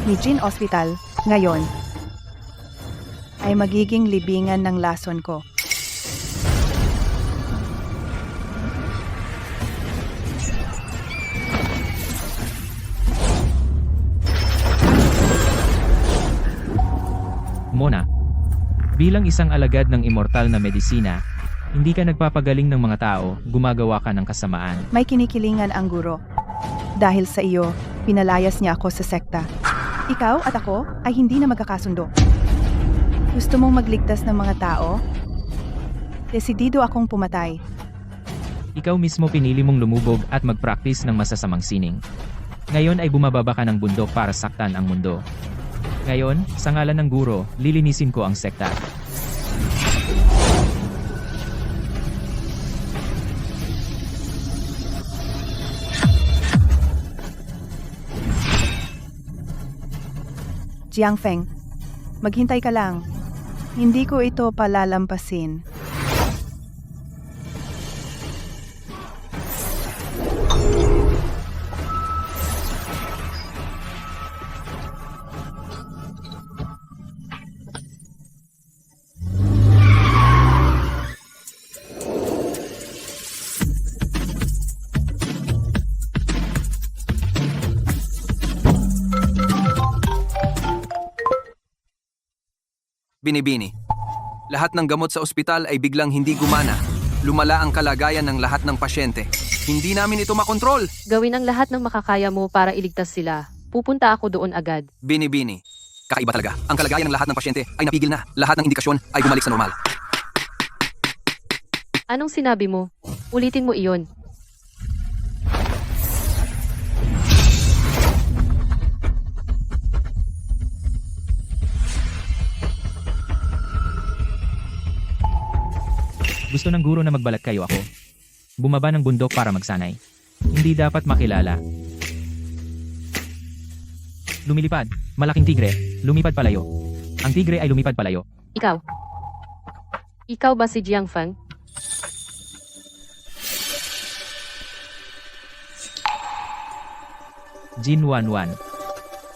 ni Jin Hospital ngayon ay magiging libingan ng lason ko. Mona, bilang isang alagad ng immortal na medisina, hindi ka nagpapagaling ng mga tao, gumagawa ka ng kasamaan. May kinikilingan ang guro. Dahil sa iyo, pinalayas niya ako sa sekta. Ikaw at ako ay hindi na magkakasundo. Gusto mong magligtas ng mga tao? Desidido akong pumatay. Ikaw mismo pinili mong lumubog at mag-practice ng masasamang sining. Ngayon ay bumababa ka ng bundok para saktan ang mundo. Ngayon, sa ngalan ng guro, lilinisin ko ang sekta. Jiangfeng, maghintay ka lang. Hindi ko ito palalampasin. Binibini. Lahat ng gamot sa ospital ay biglang hindi gumana. Lumala ang kalagayan ng lahat ng pasyente. Hindi namin ito makontrol. Gawin ang lahat ng makakaya mo para iligtas sila. Pupunta ako doon agad. Binibini. Kakaiba talaga. Ang kalagayan ng lahat ng pasyente ay napigil na. Lahat ng indikasyon ay bumalik sa normal. Anong sinabi mo? Ulitin mo iyon. Gusto ng guro na magbalat kayo ako. Bumaba ng bundok para magsanay. Hindi dapat makilala. Lumilipad. Malaking tigre. Lumipad palayo. Ang tigre ay lumipad palayo. Ikaw. Ikaw ba si Jiangfeng? Jin Wanwan.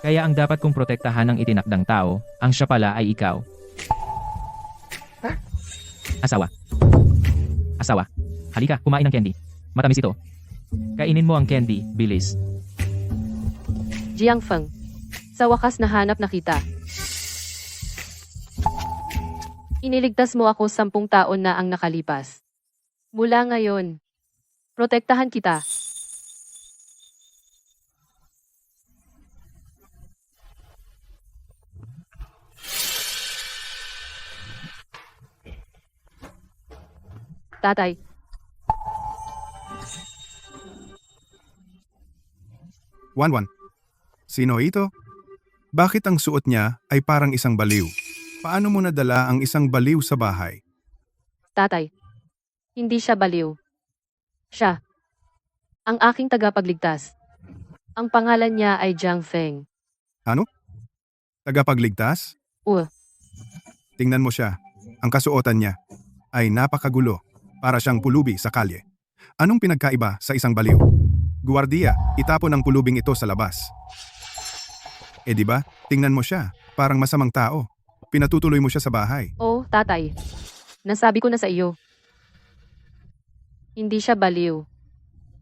Kaya ang dapat kong protektahan ng itinakdang tao, ang siya pala ay ikaw. Asawa. Asawa. Halika, kumain ng candy. Matamis ito. Kainin mo ang candy, bilis. Jiangfeng. Sa wakas nahanap na kita. Iniligtas mo ako 10 taon na ang nakalipas. Mula ngayon, protektahan kita. Tatay. Wanwan. Sino ito? Bakit ang suot niya ay parang isang baliw? Paano mo nadala ang isang baliw sa bahay? Tatay. Hindi siya baliw. Siya. Ang aking tagapagligtas. Ang pangalan niya ay Jiangfeng. Ano? Tagapagligtas? Tingnan mo siya. Ang kasuotan niya ay napakagulo. Para siyang pulubi sa kalye. Anong pinagkaiba sa isang baliw? Guwardiya, itapon ang pulubing ito sa labas. Di ba? Tingnan mo siya. Parang masamang tao. Pinatutuloy mo siya sa bahay. Oh, tatay. Nasabi ko na sa iyo. Hindi siya baliw.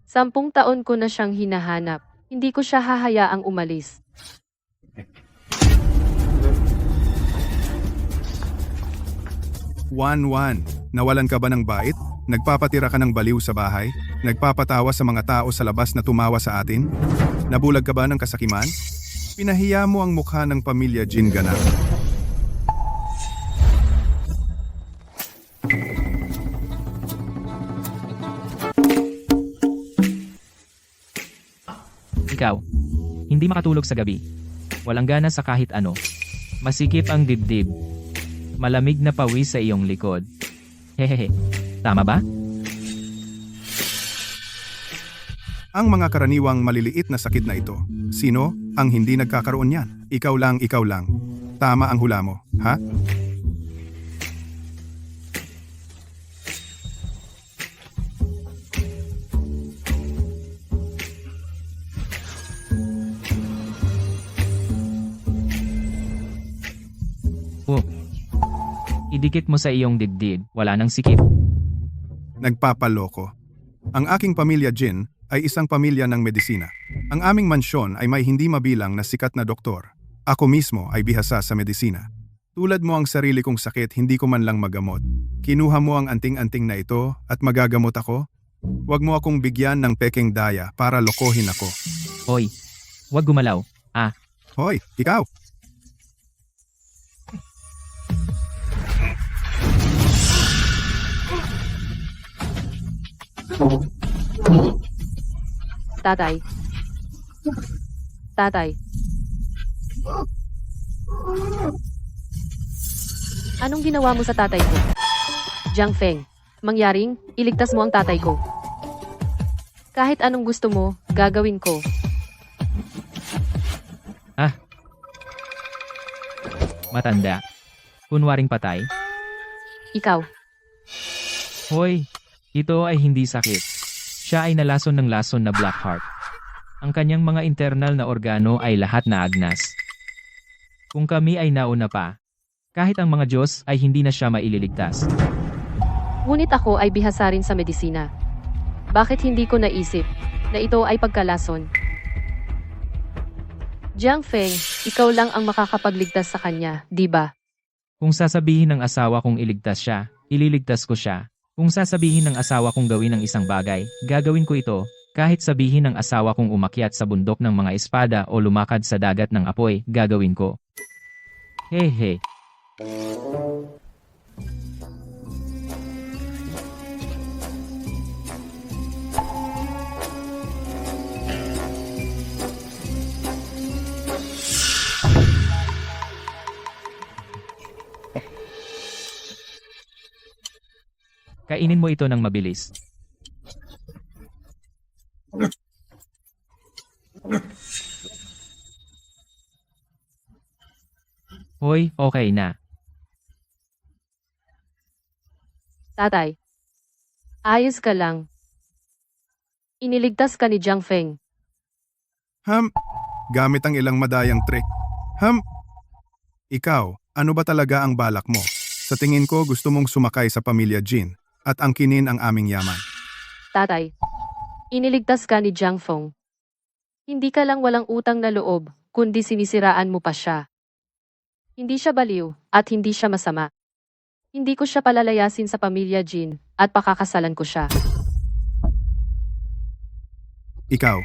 10 taon ko na siyang hinahanap. Hindi ko siya hahayaang umalis. Wanwan, nawalan ka ba ng bait? Nagpapatira ka ng baliw sa bahay? Nagpapatawa sa mga tao sa labas na tumawa sa atin? Nabulag ka ba ng kasakiman? Pinahiya mo ang mukha ng pamilya Jin Gana. Ikaw. Hindi makatulog sa gabi. Walang gana sa kahit ano. Masikip ang dibdib. Malamig na pawis sa iyong likod. Hehehe. Tama ba? Ang mga karaniwang maliliit na sakit na ito, sino ang hindi nagkakaroon niyan? Ikaw lang, ikaw lang. Tama ang hula mo, ha? Idikit mo sa iyong dibdib, wala nang sikip. Nagpapaloko. Ang aking pamilya Jin ay isang pamilya ng medisina. Ang aming mansyon ay may hindi mabilang na sikat na doktor. Ako mismo ay bihasa sa medisina. Tulad mo ang sarili kong sakit, hindi ko man lang magamot. Kinuha mo ang anting-anting na ito at magagamot ako? Huwag mo akong bigyan ng pekeng daya para lokohin ako. Hoy, wag gumalaw. Hoy, ikaw! Tatay. Tatay. Anong ginawa mo sa tatay ko? Jiang Feng, mangyaring, iligtas mo ang tatay ko. Kahit anong gusto mo, gagawin ko. Matanda. Kunwaring patay. Ikaw. Hoy, ito ay hindi sakit. Siya ay nalason ng lason na Black Heart. Ang kanyang mga internal na organo ay lahat na agnas. Kung kami ay nauna pa, kahit ang mga Diyos ay hindi na siya maililigtas. Ngunit ako ay bihasa rin sa medisina. Bakit hindi ko naisip na ito ay pagkalason? Jiang Feng, ikaw lang ang makakapagligtas sa kanya, di ba? Kung sasabihin ng asawa kong iligtas siya, ililigtas ko siya. Kung sasabihin ng asawa kong gawin ang isang bagay, gagawin ko ito. Kahit sabihin ng asawa kong umakyat sa bundok ng mga espada o lumakad sa dagat ng apoy, gagawin ko. Hehe. Kainin mo ito ng mabilis. Hoy, okay na. Tatay. Ayos ka lang. Iniligtas ka ni Jiang Feng. Gamit ang ilang madayang trick. Ikaw, ano ba talaga ang balak mo? Sa tingin ko gusto mong sumakay sa pamilya Jin at angkinin ang aming yaman. Tatay. Iniligtas ka ni Jiang Feng. Hindi ka lang walang utang na loob, kundi sinisiraan mo pa siya. Hindi siya baliw, at hindi siya masama. Hindi ko siya palalayasin sa pamilya Jin, at pakakasalan ko siya. Ikaw.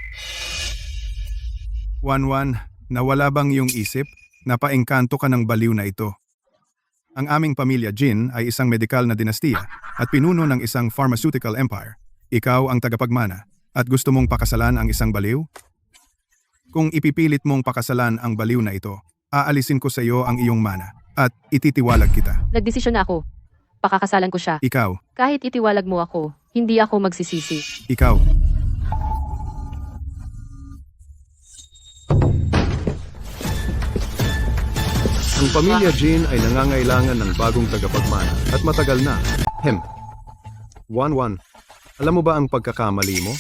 Wanwan, nawala bang iyong isip? Napaengkanto ka ng baliw na ito. Ang aming pamilya Jin ay isang medikal na dinastiya at pinuno ng isang pharmaceutical empire. Ikaw ang tagapagmana at gusto mong pakasalan ang isang baliw? Kung ipipilit mong pakasalan ang baliw na ito, aalisin ko sa iyo ang iyong mana at ititiwalag kita. Nagdesisyon na ako. Pakakasalan ko siya. Ikaw, Kahit itiwalag mo ako, hindi ako magsisisi. ikaw. Ang pamilya Jin ay nangangailangan ng bagong tagapagmana at matagal na. Wanwan, alam mo ba ang pagkakamali mo?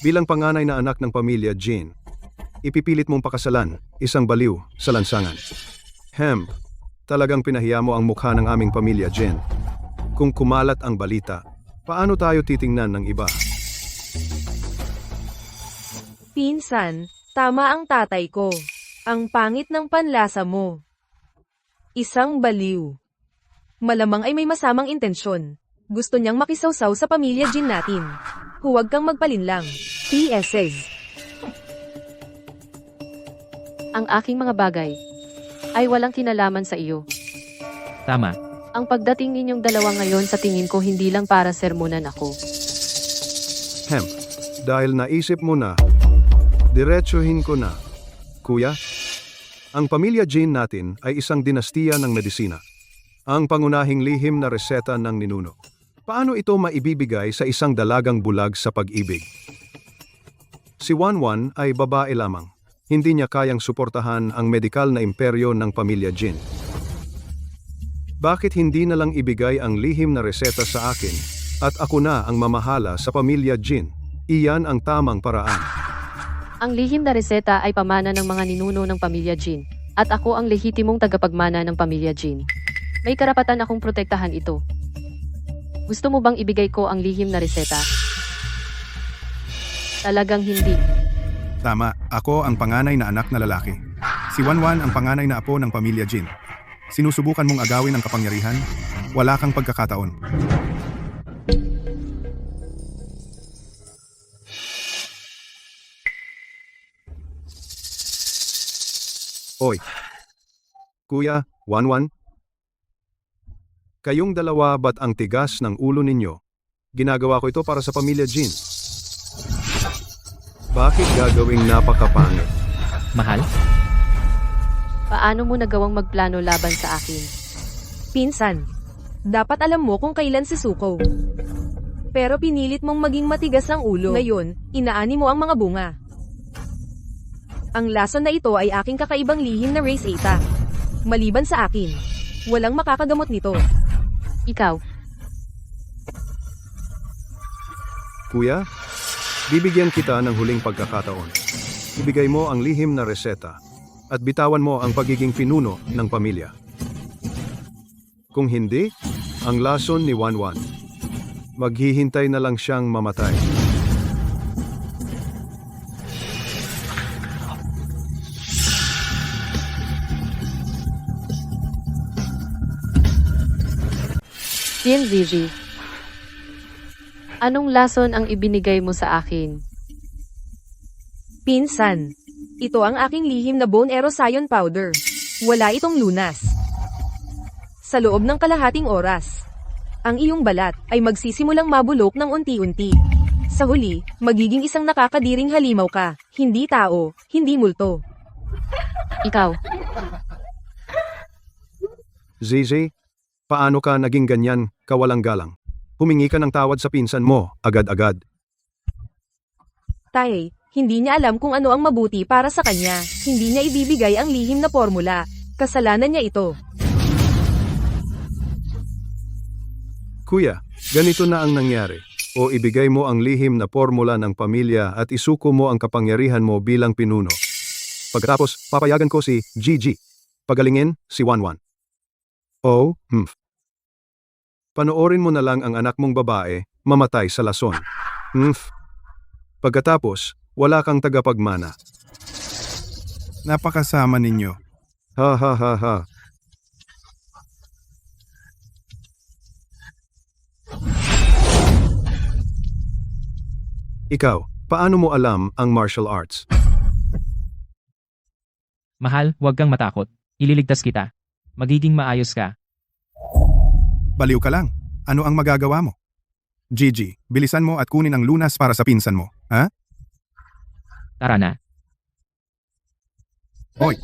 Bilang panganay na anak ng pamilya Jin, ipipilit mong pakasalan isang baliw sa lansangan. Talagang pinahiya mo ang mukha ng aming pamilya Jin. Kung kumalat ang balita, paano tayo titingnan ng iba? Pinsan, tama ang tatay ko. Ang pangit ng panlasa mo. Isang baliw. Malamang ay may masamang intensyon. Gusto niyang makisawsaw sa pamilya Jin natin. Huwag kang magpalinlang. PSS. Ang aking mga bagay ay walang kinalaman sa iyo. Tama. Ang pagdating ninyong dalawa ngayon sa tingin ko hindi lang para sermonan ako. Dahil naisip mo na, diretsuhin ko na. Kuya, ang pamilya Jin natin ay isang dinastiya ng medisina. Ang pangunahing lihim na reseta ng ninuno. Paano ito maibibigay sa isang dalagang bulag sa pag-ibig? Si Wanwan ay babae lamang. Hindi niya kayang suportahan ang medikal na imperyo ng pamilya Jin. Bakit hindi na lang ibigay ang lihim na reseta sa akin at ako na ang mamahala sa pamilya Jin? Iyan ang tamang paraan. Ang lihim na reseta ay pamana ng mga ninuno ng pamilya Jin, at ako ang lehitimong tagapagmana ng pamilya Jin. May karapatan akong protektahan ito. Gusto mo bang ibigay ko ang lihim na reseta? Talagang hindi. Tama, ako ang panganay na anak na lalaki. Si Wanwan ang panganay na apo ng pamilya Jin. Sinusubukan mong agawin ang kapangyarihan? Wala kang pagkakataon. Oy. Kuya, Wanwan? Kayong dalawa ba't ang tigas ng ulo ninyo? Ginagawa ko ito para sa pamilya Jin. Bakit gagawing napakapangit? Mahal? Paano mo nagawang magplano laban sa akin? Pinsan, dapat alam mo kung kailan si Suko. Pero pinilit mong maging matigas ang ulo. Ngayon, inaani mo ang mga bunga. Ang lason na ito ay aking kakaibang lihim na Race Eta. Maliban sa akin, walang makakagamot nito. Ikaw, Kuya, bibigyan kita ng huling pagkakataon. Ibigay mo ang lihim na reseta at bitawan mo ang pagiging pinuno ng pamilya. Kung hindi, ang lason ni Wanwan, maghihintay na lang siyang mamatay. Jin Zizi. Anong lason ang ibinigay mo sa akin? Pinsan, ito ang aking lihim na Bone Erosion Powder. Wala itong lunas. Sa loob ng kalahating oras, ang iyong balat ay magsisimulang mabulok ng unti-unti. Sa huli, magiging isang nakakadiring halimaw ka, hindi tao, hindi multo. Ikaw, Zizi, paano ka naging ganyan kawalang galang? Humingi ka ng tawad sa pinsan mo, agad-agad. Tay, hindi niya alam kung ano ang mabuti para sa kanya. Hindi niya ibibigay ang lihim na formula. Kasalanan niya ito. Kuya, ganito na ang nangyari. O ibigay mo ang lihim na formula ng pamilya at isuko mo ang kapangyarihan mo bilang pinuno. Pagkatapos, papayagan ko si Gigi. Pagalingin si Wanwan. O, Panoorin mo na lang ang anak mong babae mamatay sa lason. Pagkatapos, wala kang tagapagmana. Napakasama ninyo. Ha ha ha ha. Ikaw, paano mo alam ang martial arts? Mahal, huwag kang matakot. Ililigtas kita. Magiging maayos ka. Baliw ka lang. Ano ang magagawa mo? Gigi, bilisan mo at kunin ang lunas para sa pinsan mo. Ha? Tara na. Hoy!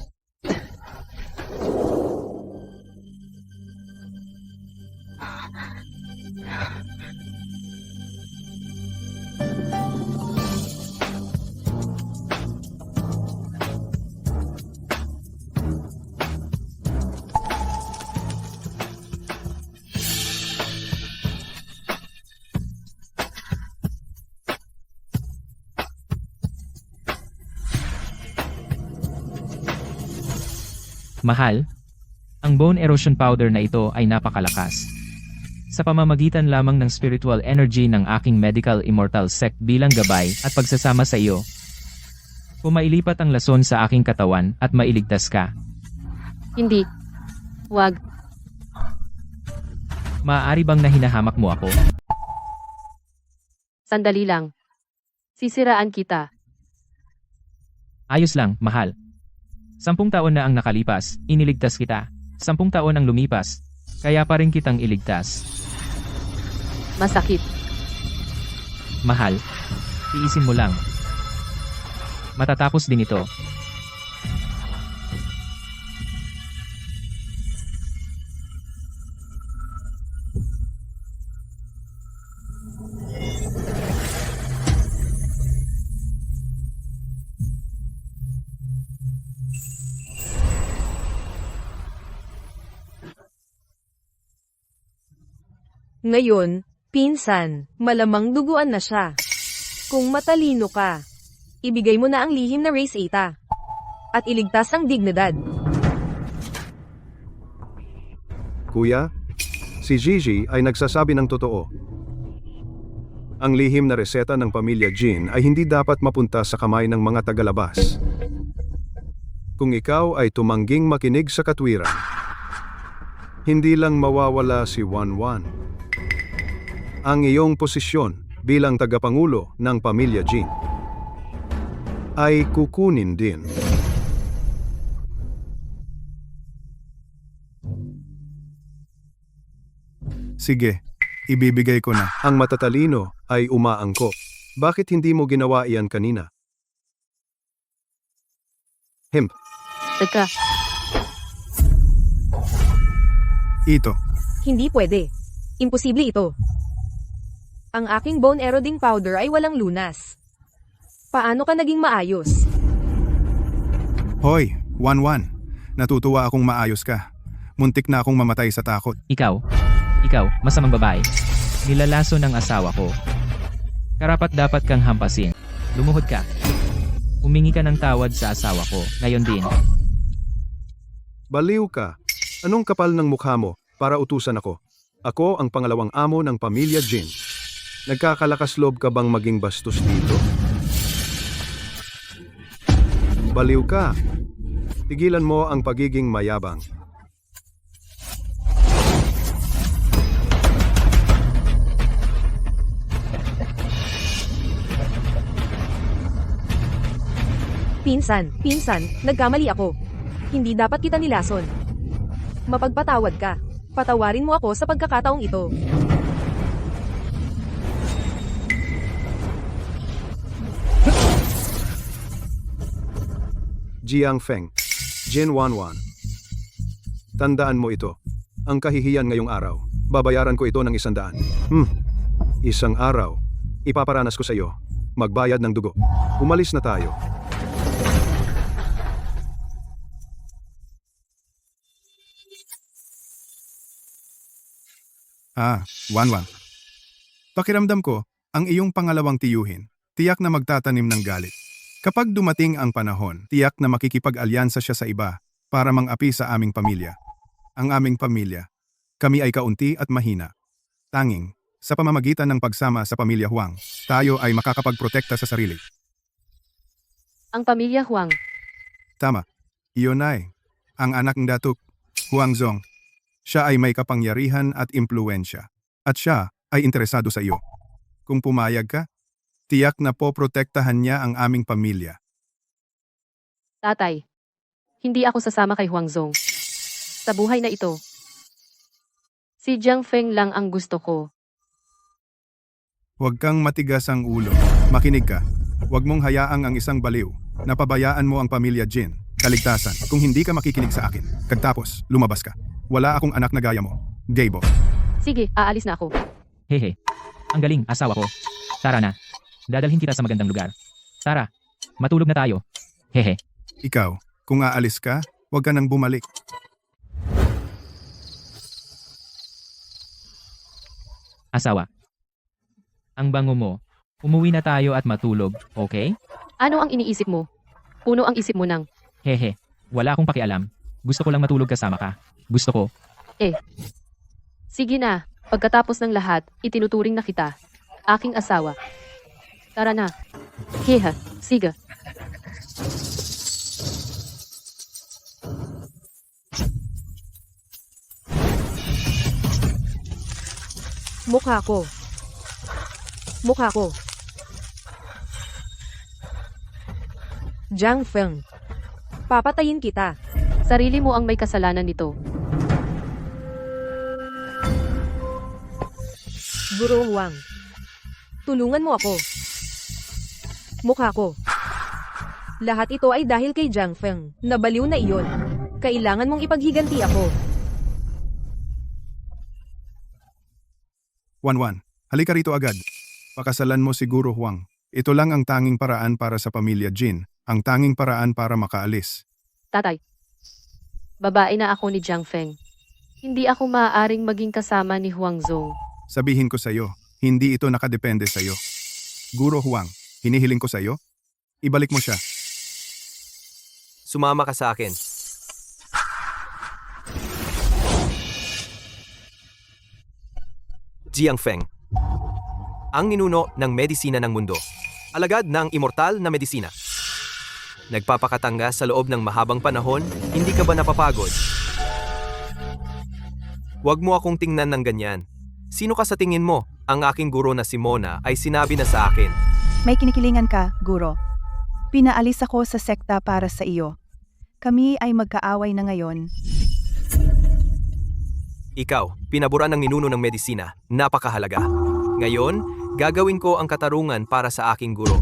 Mahal, ang bone erosion powder na ito ay napakalakas. Sa pamamagitan lamang ng spiritual energy ng aking medical immortal sect bilang gabay at pagsasama sa iyo, pumailipat ang lason sa aking katawan at mailigtas ka. hindi. Wag. Maaari bang nahinahamak mo ako? Sandali lang. Sisiraan kita. Ayos lang, mahal. 10 taon na ang nakalipas, iniligtas kita. 10 taon ang lumipas, kaya pa rin kitang iligtas. Masakit. Mahal, tiisin mo lang. Matatapos din ito. Ngayon, pinsan, malamang duguan na siya. Kung matalino ka, ibigay mo na ang lihim na Race Eta. At iligtas ang dignidad. Kuya, si Gigi ay nagsasabi ng totoo. Ang lihim na reseta ng pamilya Jin ay hindi dapat mapunta sa kamay ng mga tagalabas. Kung ikaw ay tumangging makinig sa katwiran, hindi lang mawawala si Wanwan. Ang iyong posisyon bilang tagapangulo ng pamilya Jin ay kukunin din. Sige, ibibigay ko na. Ang matatalino ay umaangko. Bakit hindi mo ginawa iyan kanina? Hemp, Teka, ito. Hindi pwede. Imposible ito. Ang aking bone eroding powder ay walang lunas. Paano ka naging maayos? Hoy, Wanwan. Natutuwa akong maayos ka. Muntik na akong mamatay sa takot. Ikaw, masamang babae. Nilalaso ng asawa ko. Karapat dapat kang hampasin. Lumuhod ka. Humingi ka ng tawad sa asawa ko. Ngayon din. Baliw ka. Anong kapal ng mukha mo para utusan ako? Ako ang pangalawang amo ng pamilya Jin. Nagkakalakas loob ka bang maging bastos dito? Baliw ka. Tigilan mo ang pagiging mayabang. Pinsan, nagkamali ako. Hindi dapat kita nilason. Mapagpatawad ka. Patawarin mo ako sa pagkakataong ito. Jiang Feng, Jin Wanwan. Tandaan mo ito. Ang kahihiyan ngayong araw. Babayaran ko ito ng 100. Isang araw. Ipaparanas ko sa iyo. Magbayad ng dugo. Umalis na tayo. Wanwan. Pakiramdam ko, ang iyong pangalawang tiyuhin, tiyak na magtatanim ng galit. Kapag dumating ang panahon, tiyak na makikipag-alyansa siya sa iba para mang-api sa aming pamilya. Ang aming pamilya, kami ay kaunti at mahina. Tanging, sa pamamagitan ng pagsama sa pamilya Huang, tayo ay makakapagprotekta sa sarili. ang pamilya Huang. Tama. Iyon ay, ang anak ng datuk, Huang Zong. Siya ay may kapangyarihan at impluensya. At siya ay interesado sa iyo. Kung pumayag ka, tiyak na poprotektahan niya ang aming pamilya. Tatay, hindi ako sasama kay Huang Zong. Sa buhay na ito, si Jiang Feng lang ang gusto ko. Huwag kang matigas ang ulo. Makinig ka. Huwag mong hayaang ang isang baliw. Napabayaan mo ang pamilya Jin. Kaligtasan. Kung hindi ka makikinig sa akin. Kagtapos, lumabas ka. Wala akong anak na gaya mo. Gaybo. Sige, aalis na ako. Hehe. Ang galing, asawa ko. Tara na. Dadalhin kita sa magandang lugar. Tara, matulog na tayo. Hehe. Ikaw, kung aalis ka, huwag ka nang bumalik. Asawa. Ang bango mo. Umuwi na tayo at matulog, okay? Ano ang iniisip mo? Puno ang isip mo ng, Hehe. Wala akong pakialam. Gusto ko lang matulog kasama ka. Gusto ko. sige na, pagkatapos ng lahat, itinuturing na kita. Aking asawa. Tara na. Heha, sige. Mukha ko. Jiang Feng. Papatayin kita. Sarili mo ang may kasalanan nito. Guro Wang. Tulungan mo ako. Mukha ko. Lahat ito ay dahil kay Jiang Feng. Nabaliw na iyon. Kailangan mong ipaghiganti ako. Wanwan, halika rito agad. Pakasalan mo siguro Huang. Ito lang ang tanging paraan para sa pamilya Jin. Ang tanging paraan para makaalis. Tatay. Babae na ako ni Jiang Feng. Hindi ako maaaring maging kasama ni Huang Zong. Sabihin ko sa iyo, hindi ito nakadepende sa iyo. Guro Huang, hinihiling ko sa iyo, ibalik mo siya. Sumama ka sa akin. Jiang Feng. Ang ninuno ng medisina ng mundo. Alagad ng immortal na medisina. Nagpapakatanga sa loob ng mahabang panahon, hindi ka ba napapagod? Huwag mo akong tingnan ng ganyan. Sino ka sa tingin mo? Ang aking guro na si Mona ay sinabi na sa akin. May kinikilingan ka, guro. Pinaalis ako sa sekta para sa iyo. Kami ay magkaaway na ngayon. Ikaw, pinaboran ng ninuno ng medisina, napakahalaga. Ngayon, gagawin ko ang katarungan para sa aking guro.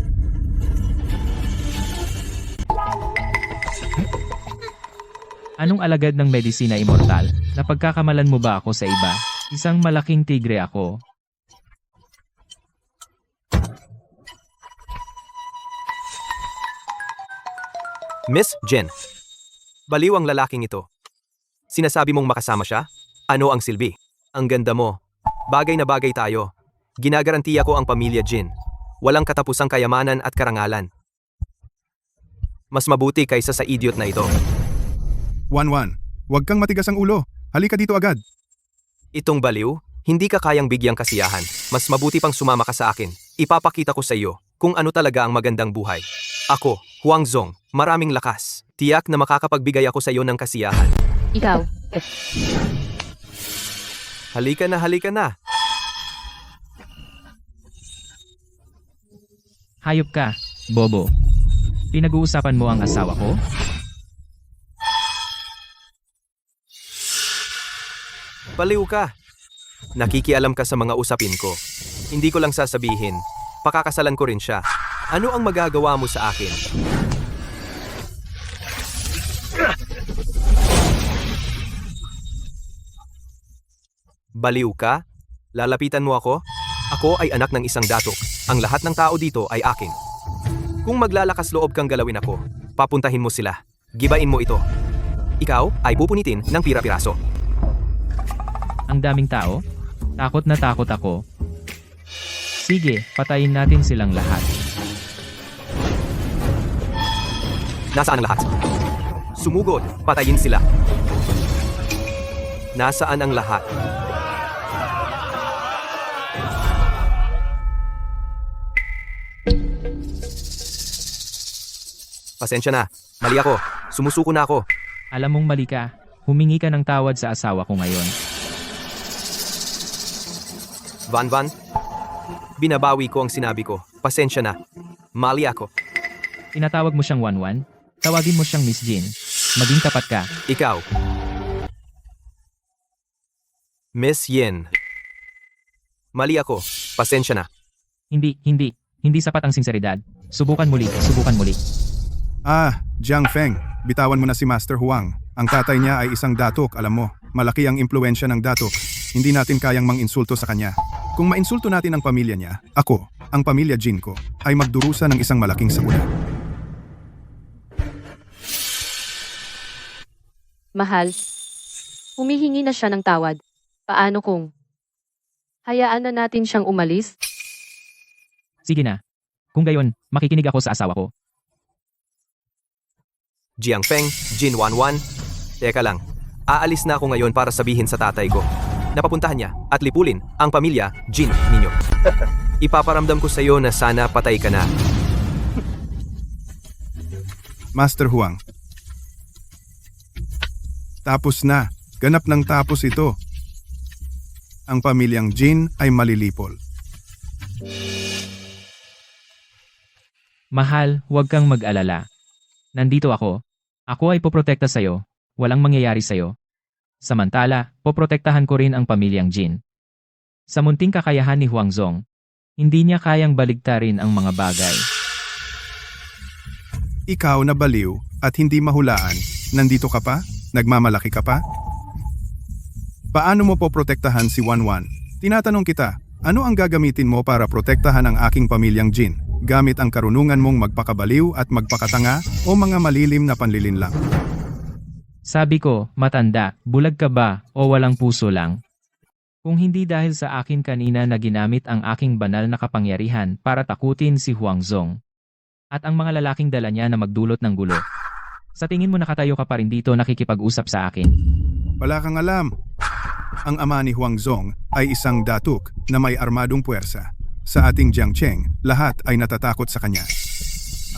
Anong alagad ng medisina immortal? Napagkakamalan mo ba ako sa iba? Isang malaking tigre ako. Miss Jen. Baliw ang lalaking ito. Sinasabi mong makasama siya? Ano ang silbi? Ang ganda mo. Bagay na bagay tayo. Ginagarantiya ko ang pamilya Jin. Walang katapusang kayamanan at karangalan. Mas mabuti kaysa sa idiot na ito. Wanwan, huwag kang matigas ang ulo. Halika dito agad. Itong baliw, hindi ka kayang bigyang kasiyahan. Mas mabuti pang sumama ka sa akin. Ipapakita ko sa iyo kung ano talaga ang magandang buhay. Ako, Huang Zong, maraming lakas. Tiyak na makakapagbigay ako sa iyo ng kasiyahan. Ikaw. Halika na, halika na. Hayop ka, bobo. Pinag-uusapan mo ang asawa ko? Baliw ka. Nakikialam ka sa mga usapin ko. Hindi ko lang sasabihin, pakakasalan ko rin siya. Ano ang magagawa mo sa akin? Baliw ka? Lalapitan mo ako? Ako ay anak ng isang datok. Ang lahat ng tao dito ay akin. Kung maglalakas loob kang galawin ako, papuntahin mo sila. Gibain mo ito. Ikaw ay pupunitin ng pira-piraso. Ang daming tao? Takot na takot ako. Sige, patayin natin silang lahat. Nasaan ang lahat? Sumugod, patayin sila. Nasaan ang lahat? Pasensya na, mali ako. Sumusuko na ako. Alam mong mali ka. Humingi ka ng tawad sa asawa ko ngayon. Van, binabawi ko ang sinabi ko. Pasensya na. Mali ako. Tinatawag mo siyang Wanwan? Tawagin mo siyang Miss Jin. Maging tapat ka. Ikaw. Miss Yen. Mali ako. Pasensya na. Hindi sapat ang sinseridad. Subukan muli. Jiang Feng, bitawan mo na si Master Huang. Ang tatay niya ay isang datok, alam mo. Malaki ang impluensya ng datok. Hindi natin kayang manginsulto sa kanya. Kung mainsulto natin ang pamilya niya, ako, ang pamilya Jin ko, ay magdurusa ng isang malaking sakuna. Mahal. Humihingi na siya ng tawad. Paano kung hayaan na natin siyang umalis? Sige na. Kung gayon, makikinig ako sa asawa ko. Jiang Feng, Jin Wanwan. Teka lang. Aalis na ako ngayon para sabihin sa tatay ko. Napapuntahan niya at lipulin ang pamilya Jin ninyo. Ipaparamdam ko sa iyo na sana patay ka na. Master Huang. Tapos na. Ganap ng tapos ito. Ang pamilyang Jin ay malilipol. Mahal, huwag kang mag-alala. Nandito ako. Ako ay poprotekta sa'yo. Walang mangyayari sa'yo. Samantala, poprotektahan ko rin ang pamilyang Jin. Sa munting kakayahan ni Huang Zong, hindi niya kayang baligtarin ang mga bagay. Ikaw na baliw at hindi mahulaan, nandito ka pa? Nagmamalaki ka pa? Paano mo poprotektahan si Wanwan? Tinatanong kita, ano ang gagamitin mo para protektahan ang aking pamilyang Jin? Gamit ang karunungan mong magpakabaliw at magpakatanga o mga malilim na panlilinlang? Sabi ko, matanda, bulag ka ba o walang puso lang? Kung hindi dahil sa akin kanina na ginamit ang aking banal na kapangyarihan para takutin si Huang Zong at ang mga lalaking dala niya na magdulot ng gulo. Sa tingin mo nakatayo ka pa rin dito nakikipag-usap sa akin? Wala kang alam. Ang ama ni Huang Zong ay isang datuk na may armadong puwersa. Sa ating Jiangcheng, lahat ay natatakot sa kanya.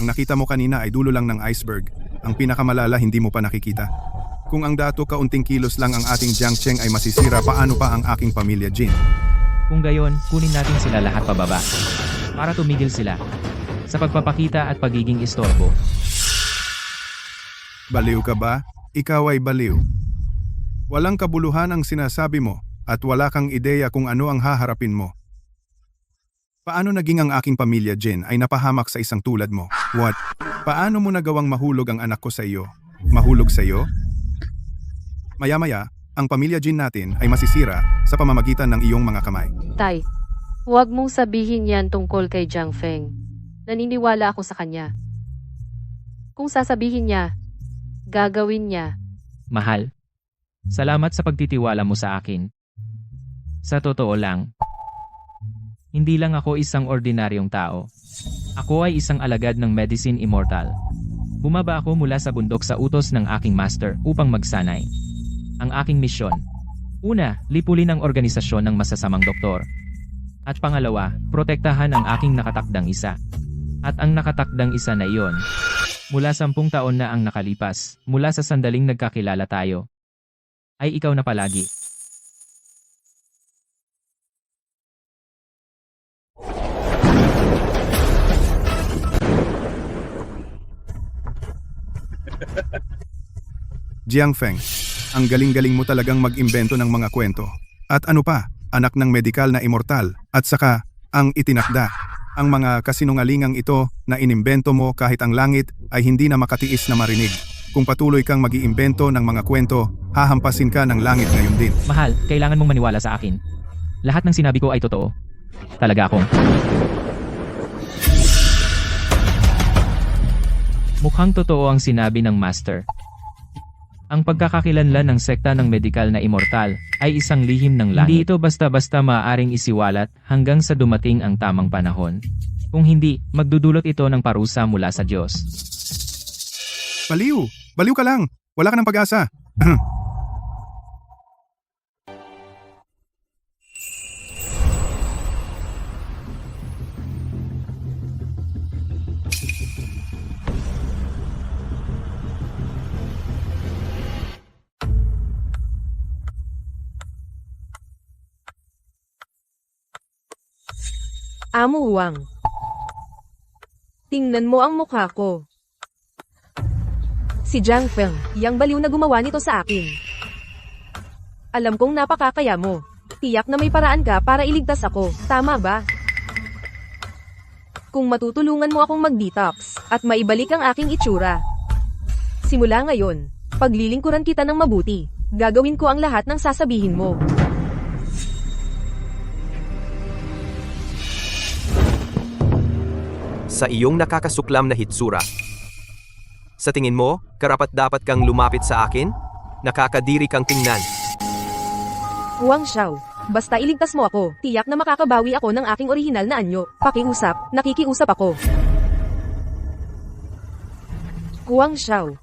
Ang nakita mo kanina ay dulo lang ng iceberg. Ang pinakamalala hindi mo pa nakikita. Kung ang datuk kaunting kilos lang ang ating Jiangcheng ay masisira, paano pa ang aking pamilya Jin? Kung gayon, kunin natin sila lahat pababa. Para tumigil sila sa pagpapakita at pagiging istorbo. Baliw ka ba? Ikaw ay baliw. Walang kabuluhan ang sinasabi mo at wala kang ideya kung ano ang haharapin mo. Paano naging ang aking pamilya Jin ay napahamak sa isang tulad mo? What? Paano mo nagawang mahulog ang anak ko sa iyo? Mahulog sa iyo? Maya-maya, ang pamilya Jin natin ay masisira sa pamamagitan ng iyong mga kamay. Tay, huwag mong sabihin yan tungkol kay Jiang Feng. Naniniwala ako sa kanya. Kung sasabihin niya, gagawin niya. Mahal, salamat sa pagtitiwala mo sa akin. Sa totoo lang, hindi lang ako isang ordinaryong tao. Ako ay isang alagad ng Medicine Immortal. Bumaba ako mula sa bundok sa utos ng aking master upang magsanay. Ang aking misyon. Una, lipulin ang organisasyon ng masasamang doktor. At pangalawa, protektahan ang aking nakatakdang isa. At ang nakatakdang isa na iyon, mula 10 taon na ang nakalipas, mula sa sandaling nagkakilala tayo, ay ikaw na palagi. Jiang Feng, ang galing-galing mo talagang mag-imbento ng mga kwento. At ano pa, anak ng medikal na immortal. At saka, ang itinakda. Ang mga kasinungalingang ito na inimbento mo kahit ang langit ay hindi na makatiis na marinig. Kung patuloy kang mag-iimbento ng mga kwento, hahampasin ka ng langit ngayon din. Mahal, kailangan mong maniwala sa akin. Lahat ng sinabi ko ay totoo. Talaga akong. Mukhang totoo ang sinabi ng master. Ang pagkakakilanlan ng sekta ng medikal na immortal ay isang lihim ng langit. Hindi ito basta-basta maaaring isiwalat hanggang sa dumating ang tamang panahon. Kung hindi, magdudulot ito ng parusa mula sa Diyos. Baliw! Baliw ka lang! Wala ka ng pag-asa! Amo Huang. Tingnan mo ang mukha ko. Si Jiang Feng, yang baliw na gumawa nito sa akin. Alam kong napakakaya mo. Tiyak na may paraan ka para iligtas ako, tama ba? Kung matutulungan mo akong mag-detox, at maibalik ang aking itsura. Simula ngayon, paglilingkuran kita ng mabuti. Gagawin ko ang lahat ng sasabihin mo. Sa iyong nakakasuklam na hitsura. Sa tingin mo, karapat-dapat kang lumapit sa akin? Nakakadiri kang tingnan. Huang Xiao, basta iligtas mo ako, tiyak na makakabawi ako ng aking orihinal na anyo. Pakiusap, nakikiusap ako. Huang Xiao.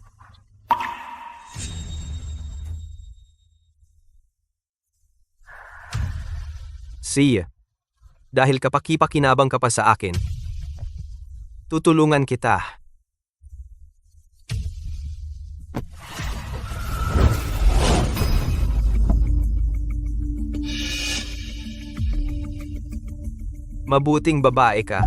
See, dahil kapaki-pakinabang ka pa sa akin, tutulungan kita. Mabuting babae ka.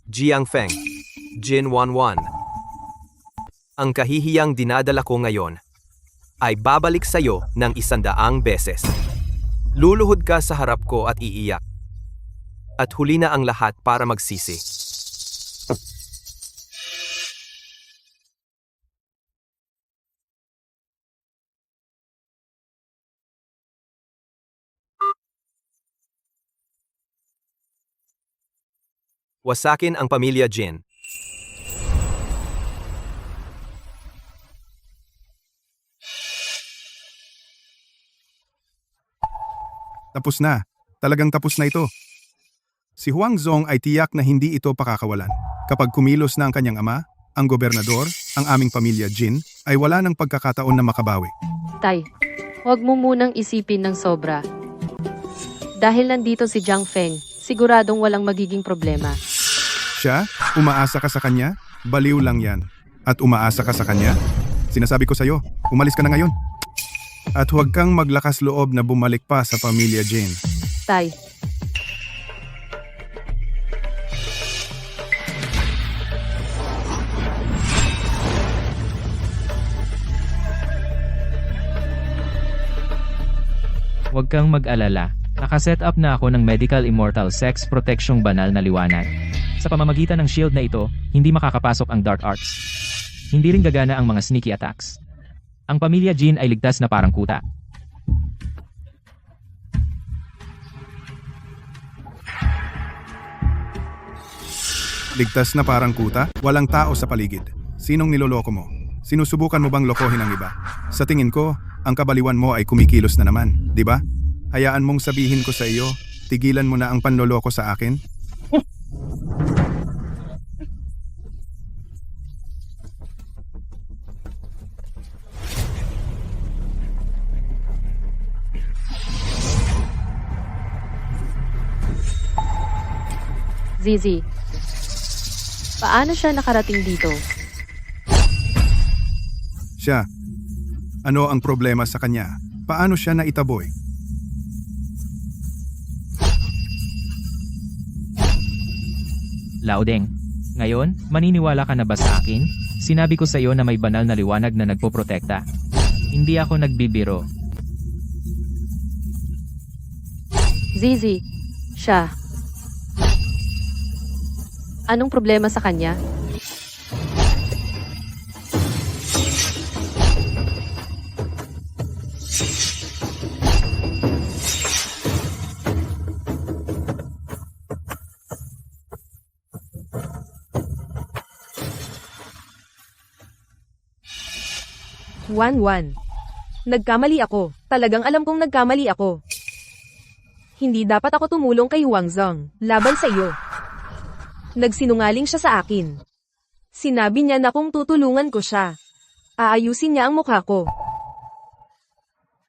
Jiang Feng, Jin Wanwan. Ang kahihiyang dinadala ko ngayon ay babalik sa'yo ng 100 beses. Luluhod ka sa harap ko at iiyak. At huli na ang lahat para magsisi. Wasakin ang pamilya Jin. Tapos na. Talagang tapos na ito. Si Huang Zong ay tiyak na hindi ito pakakawalan. Kapag kumilos na ang kanyang ama, ang gobernador, ang aming pamilya Jin, ay wala ng pagkakataon na makabawi. Tay, huwag mo munang isipin ng sobra. Dahil nandito si Jiang Feng, siguradong walang magiging problema. Siya? Umaasa ka sa kanya? Baliw lang yan. At umaasa ka sa kanya? Sinasabi ko sa'yo, umalis ka na ngayon. At huwag kang maglakas loob na bumalik pa sa pamilya Jin. Tay, Huwag kang mag-alala. Nakaset up na ako ng Medical Immortal Sex Protection'ng banal na liwanag. Sa pamamagitan ng shield na ito, hindi makakapasok ang dark arts. Hindi rin gagana ang mga sneaky attacks. Ang pamilya Jin ay ligtas na parang kuta. Ligtas na parang kuta, walang tao sa paligid. Sinong niloloko mo? Sinusubukan mo bang lokohin ang iba? Sa tingin ko, ang kabaliwan mo ay kumikilos na naman, di ba? Hayaan mong sabihin ko sa iyo, tigilan mo na ang panloloko sa akin. Zizi. Paano siya nakarating dito? Siya. Ano ang problema sa kanya? Paano siya naitaboy? Laodeng. Ngayon, maniniwala ka na ba sa akin? Sinabi ko sa iyo na may banal na liwanag na nagpoprotekta. Hindi ako nagbibiro. Zizi. Siya. Anong problema sa kanya? Wan. Nagkamali ako. Talagang alam kong nagkamali ako. Hindi dapat ako tumulong kay Wang Zhang laban sa iyo. Nagsinungaling siya sa akin. Sinabi niya na kung tutulungan ko siya, aayusin niya ang mukha ko.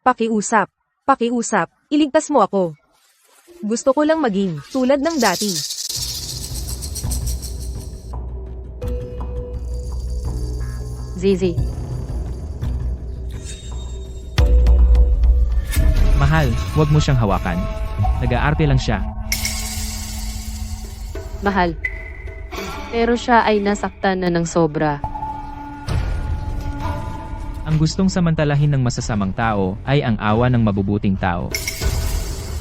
Pakiusap, iligtas mo ako. Gusto ko lang maging tulad ng dati. Zizi. Mahal, huwag mo siyang hawakan. Nag-aarte lang siya. Mahal. Pero siya ay nasaktan na ng sobra. Ang gustong samantalahin ng masasamang tao ay ang awa ng mabubuting tao.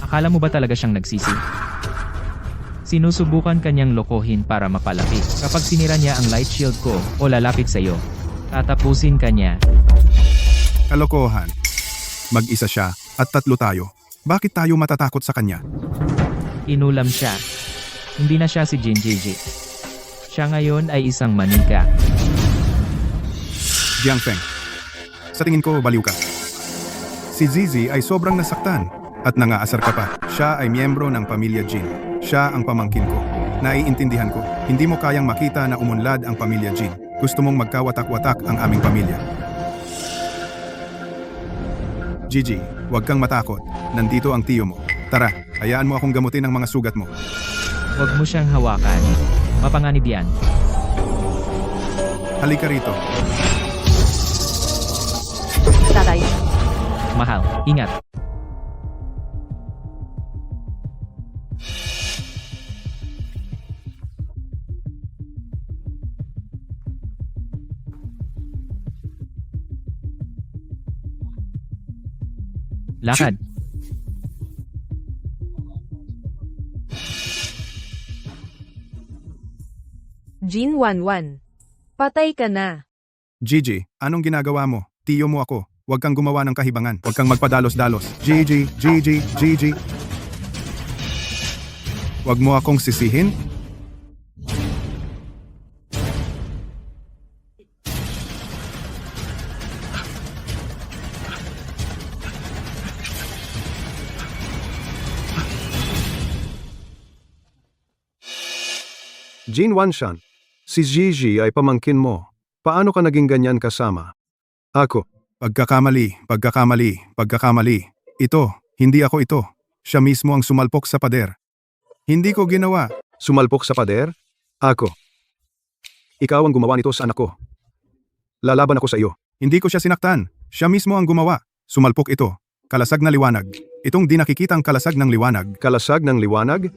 Akala mo ba talaga siyang nagsisi? Sinusubukan kanyang lokohin para mapalapit. Kapag sinira niya ang light shield ko o lalapit sa iyo, tatapusin kanya. Kalokohan. Mag-isa siya at 3 tayo. Bakit tayo matatakot sa kanya? Inulam siya. Hindi na siya si Jin Jiji. Siya ngayon ay isang manika. Jiang Feng. Sa tingin ko, baliw ka. Si Zizi ay sobrang nasaktan at nangaasar ka pa. Siya ay miyembro ng pamilya Jin. Siya ang pamangkin ko. Naiintindihan ko, hindi mo kayang makita na umunlad ang pamilya Jin. Gusto mong magkawatak-watak ang aming pamilya. Gigi, huwag kang matakot. Nandito ang tiyo mo. Tara, hayaan mo akong gamutin ang mga sugat mo. Huwag mo siyang hawakan. Mapanganib yan. Halika rito. Tatay. Mahal, ingat. Lakad. Jin Wanwan. Patay ka na. Gigi, anong ginagawa mo? Tiyo mo ako. Huwag kang gumawa ng kahibangan. Huwag kang magpadalos-dalos. Gigi. Huwag mo akong sisihin. Jin Wanshan, Si Gigi ay pamangkin mo. Paano ka naging ganyan kasama? Ako. Pagkakamali. Hindi ako ito. Siya mismo ang sumalpok sa pader. Hindi ko ginawa. Sumalpok sa pader? Ako. Ikaw ang gumawa nito sa anak ko. Lalaban ako sa iyo. Hindi ko siya sinaktan. Siya mismo ang gumawa. Sumalpok ito. Kalasag na liwanag. Itong di nakikitang kalasag ng liwanag. Kalasag ng liwanag?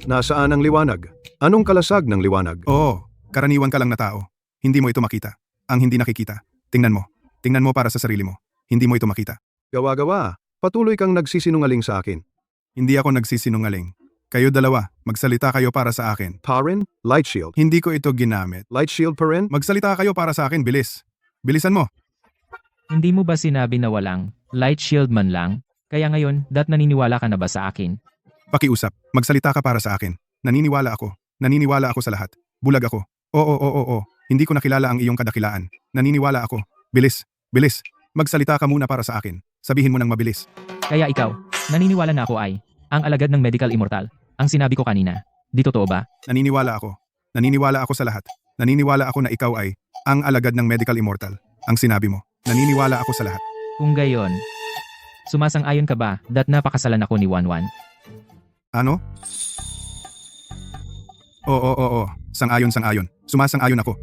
Nasaan ang liwanag? Anong kalasag ng liwanag? Oo, karaniwan ka lang na tao. Hindi mo ito makita. Ang hindi nakikita. Tingnan mo. Tingnan mo para sa sarili mo. Hindi mo ito makita. Gawa-gawa. Patuloy kang nagsisinungaling sa akin. Hindi ako nagsisinungaling. Kayo dalawa, magsalita kayo para sa akin. Parin, light shield. Hindi ko ito ginamit. Light shield pa rin? Magsalita kayo para sa akin, bilis. Bilisan mo. Hindi mo ba sinabi na walang light shield man lang? Kaya ngayon, naniniwala ka na ba sa akin? Pakiusap, magsalita ka para sa akin. Naniniwala ako. Naniniwala ako sa lahat. Bulag ako. Oo. Hindi ko nakilala ang iyong kadakilaan. Naniniwala ako. Bilis. Magsalita ka muna para sa akin. Sabihin mo ng mabilis. Kaya ikaw, naniniwala na ako ay ang alagad ng medical immortal. Ang sinabi ko kanina. Di totoo ba? Naniniwala ako. Naniniwala ako sa lahat. Naniniwala ako na ikaw ay ang alagad ng medical immortal. Ang sinabi mo. Naniniwala ako sa lahat. Kung gayon, sumasang-ayon ka ba napakasalan ako ni Wanwan? Ano? Oo. Sang-ayon. Sumasang-ayon ako.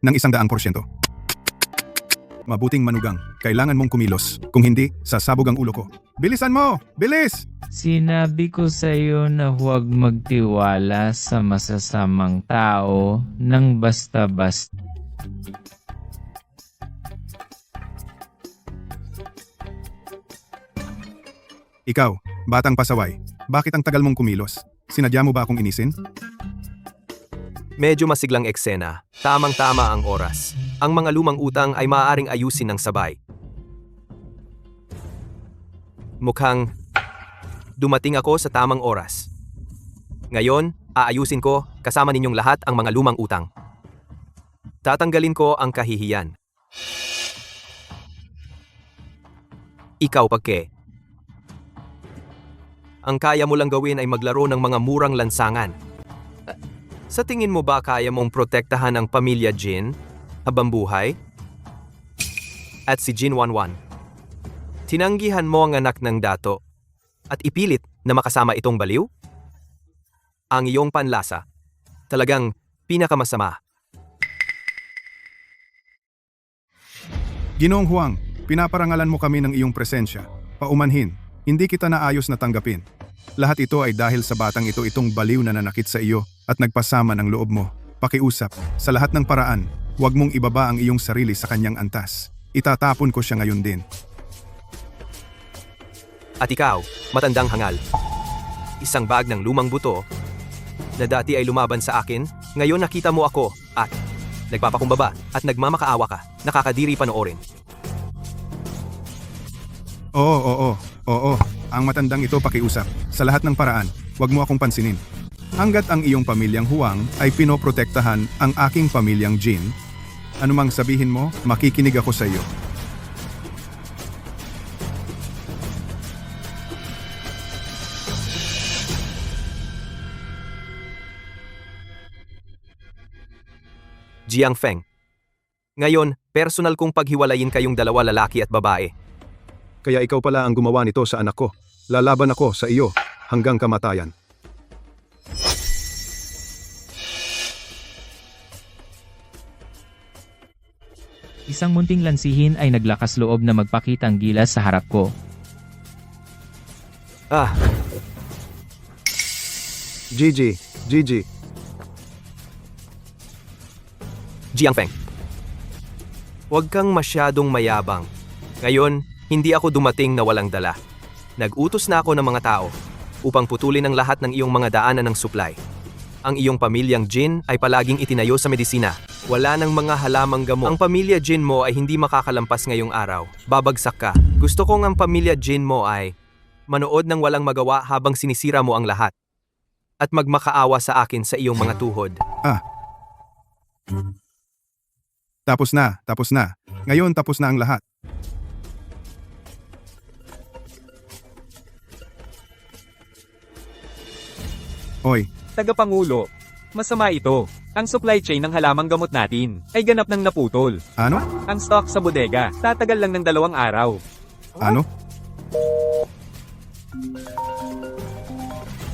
Ng 100%. Mabuting manugang. Kailangan mong kumilos. Kung hindi, sasabog ang ulo ko. Bilisan mo! Bilis! Sinabi ko sa iyo na huwag magtiwala sa masasamang tao ng basta-basta. Ikaw, batang pasaway. Bakit ang tagal mong kumilos? Sinadya mo ba akong inisin? Medyo masiglang eksena. Tamang-tama ang oras. Ang mga lumang utang ay maaaring ayusin ng sabay. Mukhang dumating ako sa tamang oras. Ngayon, aayusin ko kasama ninyong lahat ang mga lumang utang. Tatanggalin ko ang kahihiyan. Ikaw, Pagke. Ang kaya mo lang gawin ay maglaro ng mga murang lansangan. Sa tingin mo ba kaya mong protektahan ang pamilya Jin habang buhay? At si Jin Wanwan. Tinanggihan mo ang anak ng dato at ipilit na makasama itong baliw? Ang iyong panlasa, talagang pinakamasama. Ginoong Huang, pinaparangalan mo kami ng iyong presensya. Paumanhin, hindi kita naayos na tanggapin. Lahat ito ay dahil sa batang itong baliw na nanakit sa iyo at nagpasama ng loob mo. Pakiusap, sa lahat ng paraan, huwag mong ibaba ang iyong sarili sa kanyang antas. Itatapon ko siya ngayon din. At ikaw, matandang hangal. Isang bag ng lumang buto na dati ay lumaban sa akin, ngayon nakita mo ako at nagpapakumbaba at nagmamakaawa ka. Nakakadiri panoorin. Oo. Ang matandang ito pakiusap. Sa lahat ng paraan, huwag mo akong pansinin. Hanggat ang iyong pamilyang Huang ay pinoprotektahan ang aking pamilyang Jin, anumang sabihin mo, makikinig ako sa iyo. Jiang Feng. Ngayon, personal kong paghiwalayin kayong dalawa lalaki at babae. Kaya ikaw pala ang gumawa nito sa anak ko. Lalaban ako sa iyo hanggang kamatayan. Isang munting lansihin ay naglakas loob na magpakitang gilas sa harap ko. Gigi. Jiang Feng. Huwag kang masyadong mayabang. Ngayon, hindi ako dumating na walang dala. Nag-utos na ako ng mga tao upang putulin ang lahat ng iyong mga daanan ng supply. Ang iyong pamilyang Jin ay palaging itinayo sa medisina. Wala ng mga halamang gamot. Ang pamilya Jin mo ay hindi makakalampas ngayong araw. Babagsak ka. Gusto kong ang pamilya Jin mo ay manood ng walang magawa habang sinisira mo ang lahat. At magmakaawa sa akin sa iyong mga tuhod. Tapos na. Ngayon tapos na ang lahat. Hoy, Tagapangulo, Masama ito. Ang supply chain ng halamang gamot natin ay ganap ng naputol. Ano? Ang stock sa bodega, tatagal lang ng 2 araw. Ano?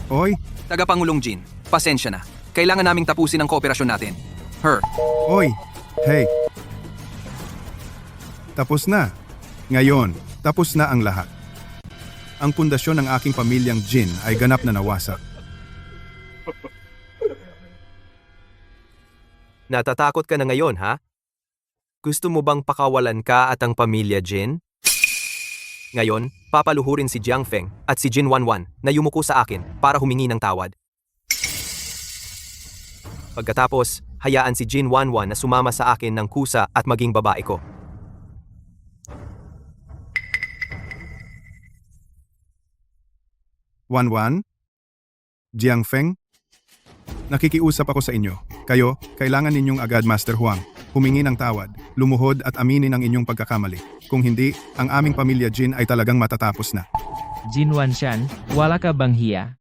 Oy, Tagapangulong Jin, pasensya na. Kailangan naming tapusin ang kooperasyon natin. oy, hey. Tapos na. Ngayon, tapos na ang lahat. Ang pundasyon ng aking pamilyang Jin ay ganap na nawasak. Natatakot ka na ngayon, ha? Gusto mo bang pakawalan ka at ang pamilya Jin? Ngayon, papaluhurin si Jiang Feng at si Jin Wanwan na yumuko sa akin para humingi ng tawad. Pagkatapos, hayaan si Jin Wanwan na sumama sa akin ng kusa at maging babae ko. Wanwan? Jiang Feng? Nakikiusap ako sa inyo. Kayo, kailangan ninyong agad, Master Huang, humingi ng tawad, lumuhod at aminin ang inyong pagkakamali. Kung hindi, ang aming pamilya Jin ay talagang matatapos na. Jin Wanshan, wala ka bang hiya?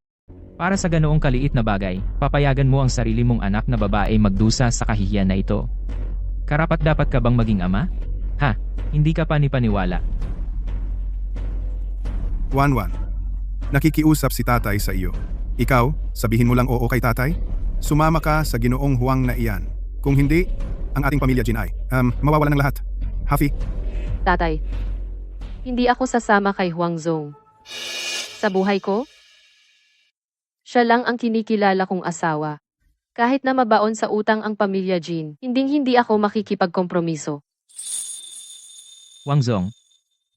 Para sa ganoong kaliit na bagay, papayagan mo ang sarili mong anak na babae magdusa sa kahihiyan na ito. Karapat-dapat ka bang maging ama? Ha, hindi ka panipaniwala. Wanwan, nakikiusap si tatay sa iyo. Ikaw, sabihin mo lang oo kay tatay? Sumama ka sa Ginoong Huang na iyan. Kung hindi, ang ating pamilya Jin ay, mawawala ng lahat. Hafi, Tatay, hindi ako sasama kay Huang Zhong. Sa buhay ko, siya lang ang kinikilala kong asawa. Kahit na mabaon sa utang ang pamilya Jin, hindi ako makikipagkompromiso. Wang Zong,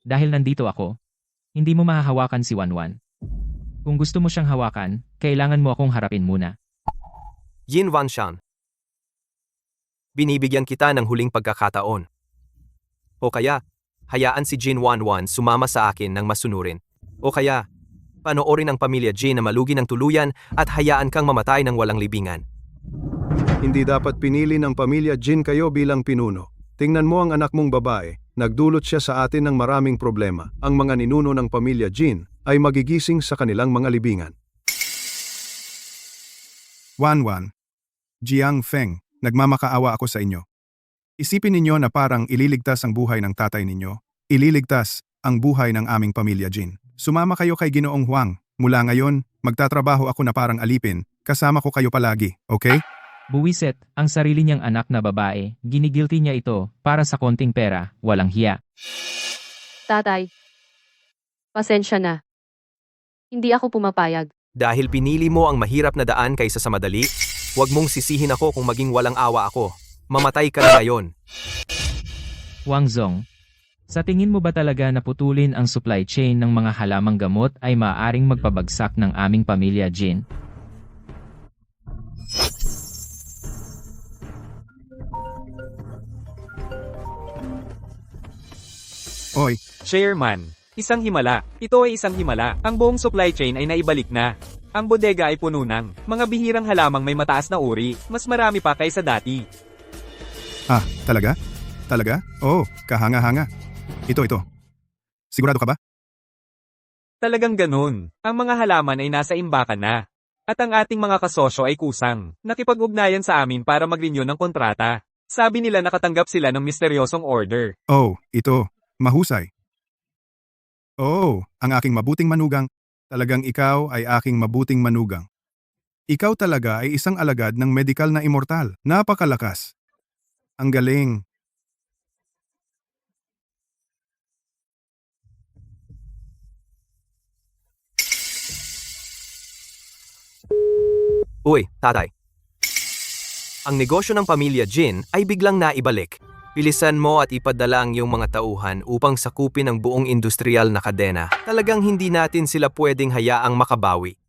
dahil nandito ako, hindi mo mahahawakan si Wanwan. Kung gusto mo siyang hawakan, kailangan mo akong harapin muna. Yin Wanshan. Binibigyan kita ng huling pagkakataon. O kaya, hayaan si Jin Wanwan sumama sa akin ng masunurin. O kaya, panoorin ang pamilya Jin na malugi ng tuluyan at hayaan kang mamatay ng walang libingan. hindi dapat pinili ng pamilya Jin kayo bilang pinuno. Tingnan mo ang anak mong babae, nagdulot siya sa atin ng maraming problema. Ang mga ninuno ng pamilya Jin ay magigising sa kanilang mga libingan. Wanwan, Jiang Feng, nagmamakaawa ako sa inyo. Isipin ninyo na parang ililigtas ang buhay ng tatay ninyo. Ililigtas ang buhay ng aming pamilya Jin. Sumama kayo kay Ginoong Huang. Mula ngayon, magtatrabaho ako na parang alipin. Kasama ko kayo palagi, okay? Buwiset, ang sarili niyang anak na babae, ginigilty niya ito para sa konting pera, walang hiya. Tatay, pasensya na. Hindi ako pumapayag. Dahil pinili mo ang mahirap na daan kaysa sa madali, huwag mong sisihin ako kung maging walang awa ako. Mamatay ka na ngayon. Wang Zong, sa tingin mo ba talaga na putulin ang supply chain ng mga halamang gamot ay maaaring magpabagsak ng aming pamilya Jin? Oy, Chairman, isang himala. Ito ay isang himala. Ang buong supply chain ay naibalik na. Ang bodega ay puno ng mga bihirang halamang may mataas na uri. Mas marami pa kaysa dati. talaga? Talaga? Oo, kahanga-hanga. Ito. Sigurado ka ba? Talagang ganun. Ang mga halaman ay nasa imbakan na. At ang ating mga kasosyo ay kusang nakipag-ugnayan sa amin para mag-renew ng kontrata. Sabi nila nakatanggap sila ng misteryosong order. Oh, ito. Mahusay. Oh, ang aking mabuting manugang. Talagang ikaw ay aking mabuting manugang. Ikaw talaga ay isang alagad ng medikal na immortal. Napakalakas. Ang galing. Uy, tatay. Ang negosyo ng pamilya Jin ay biglang naibalik. Bilisan mo at ipadala ang iyong mga tauhan upang sakupin ang buong industrial na kadena. Talagang hindi natin sila pwedeng hayaang makabawi.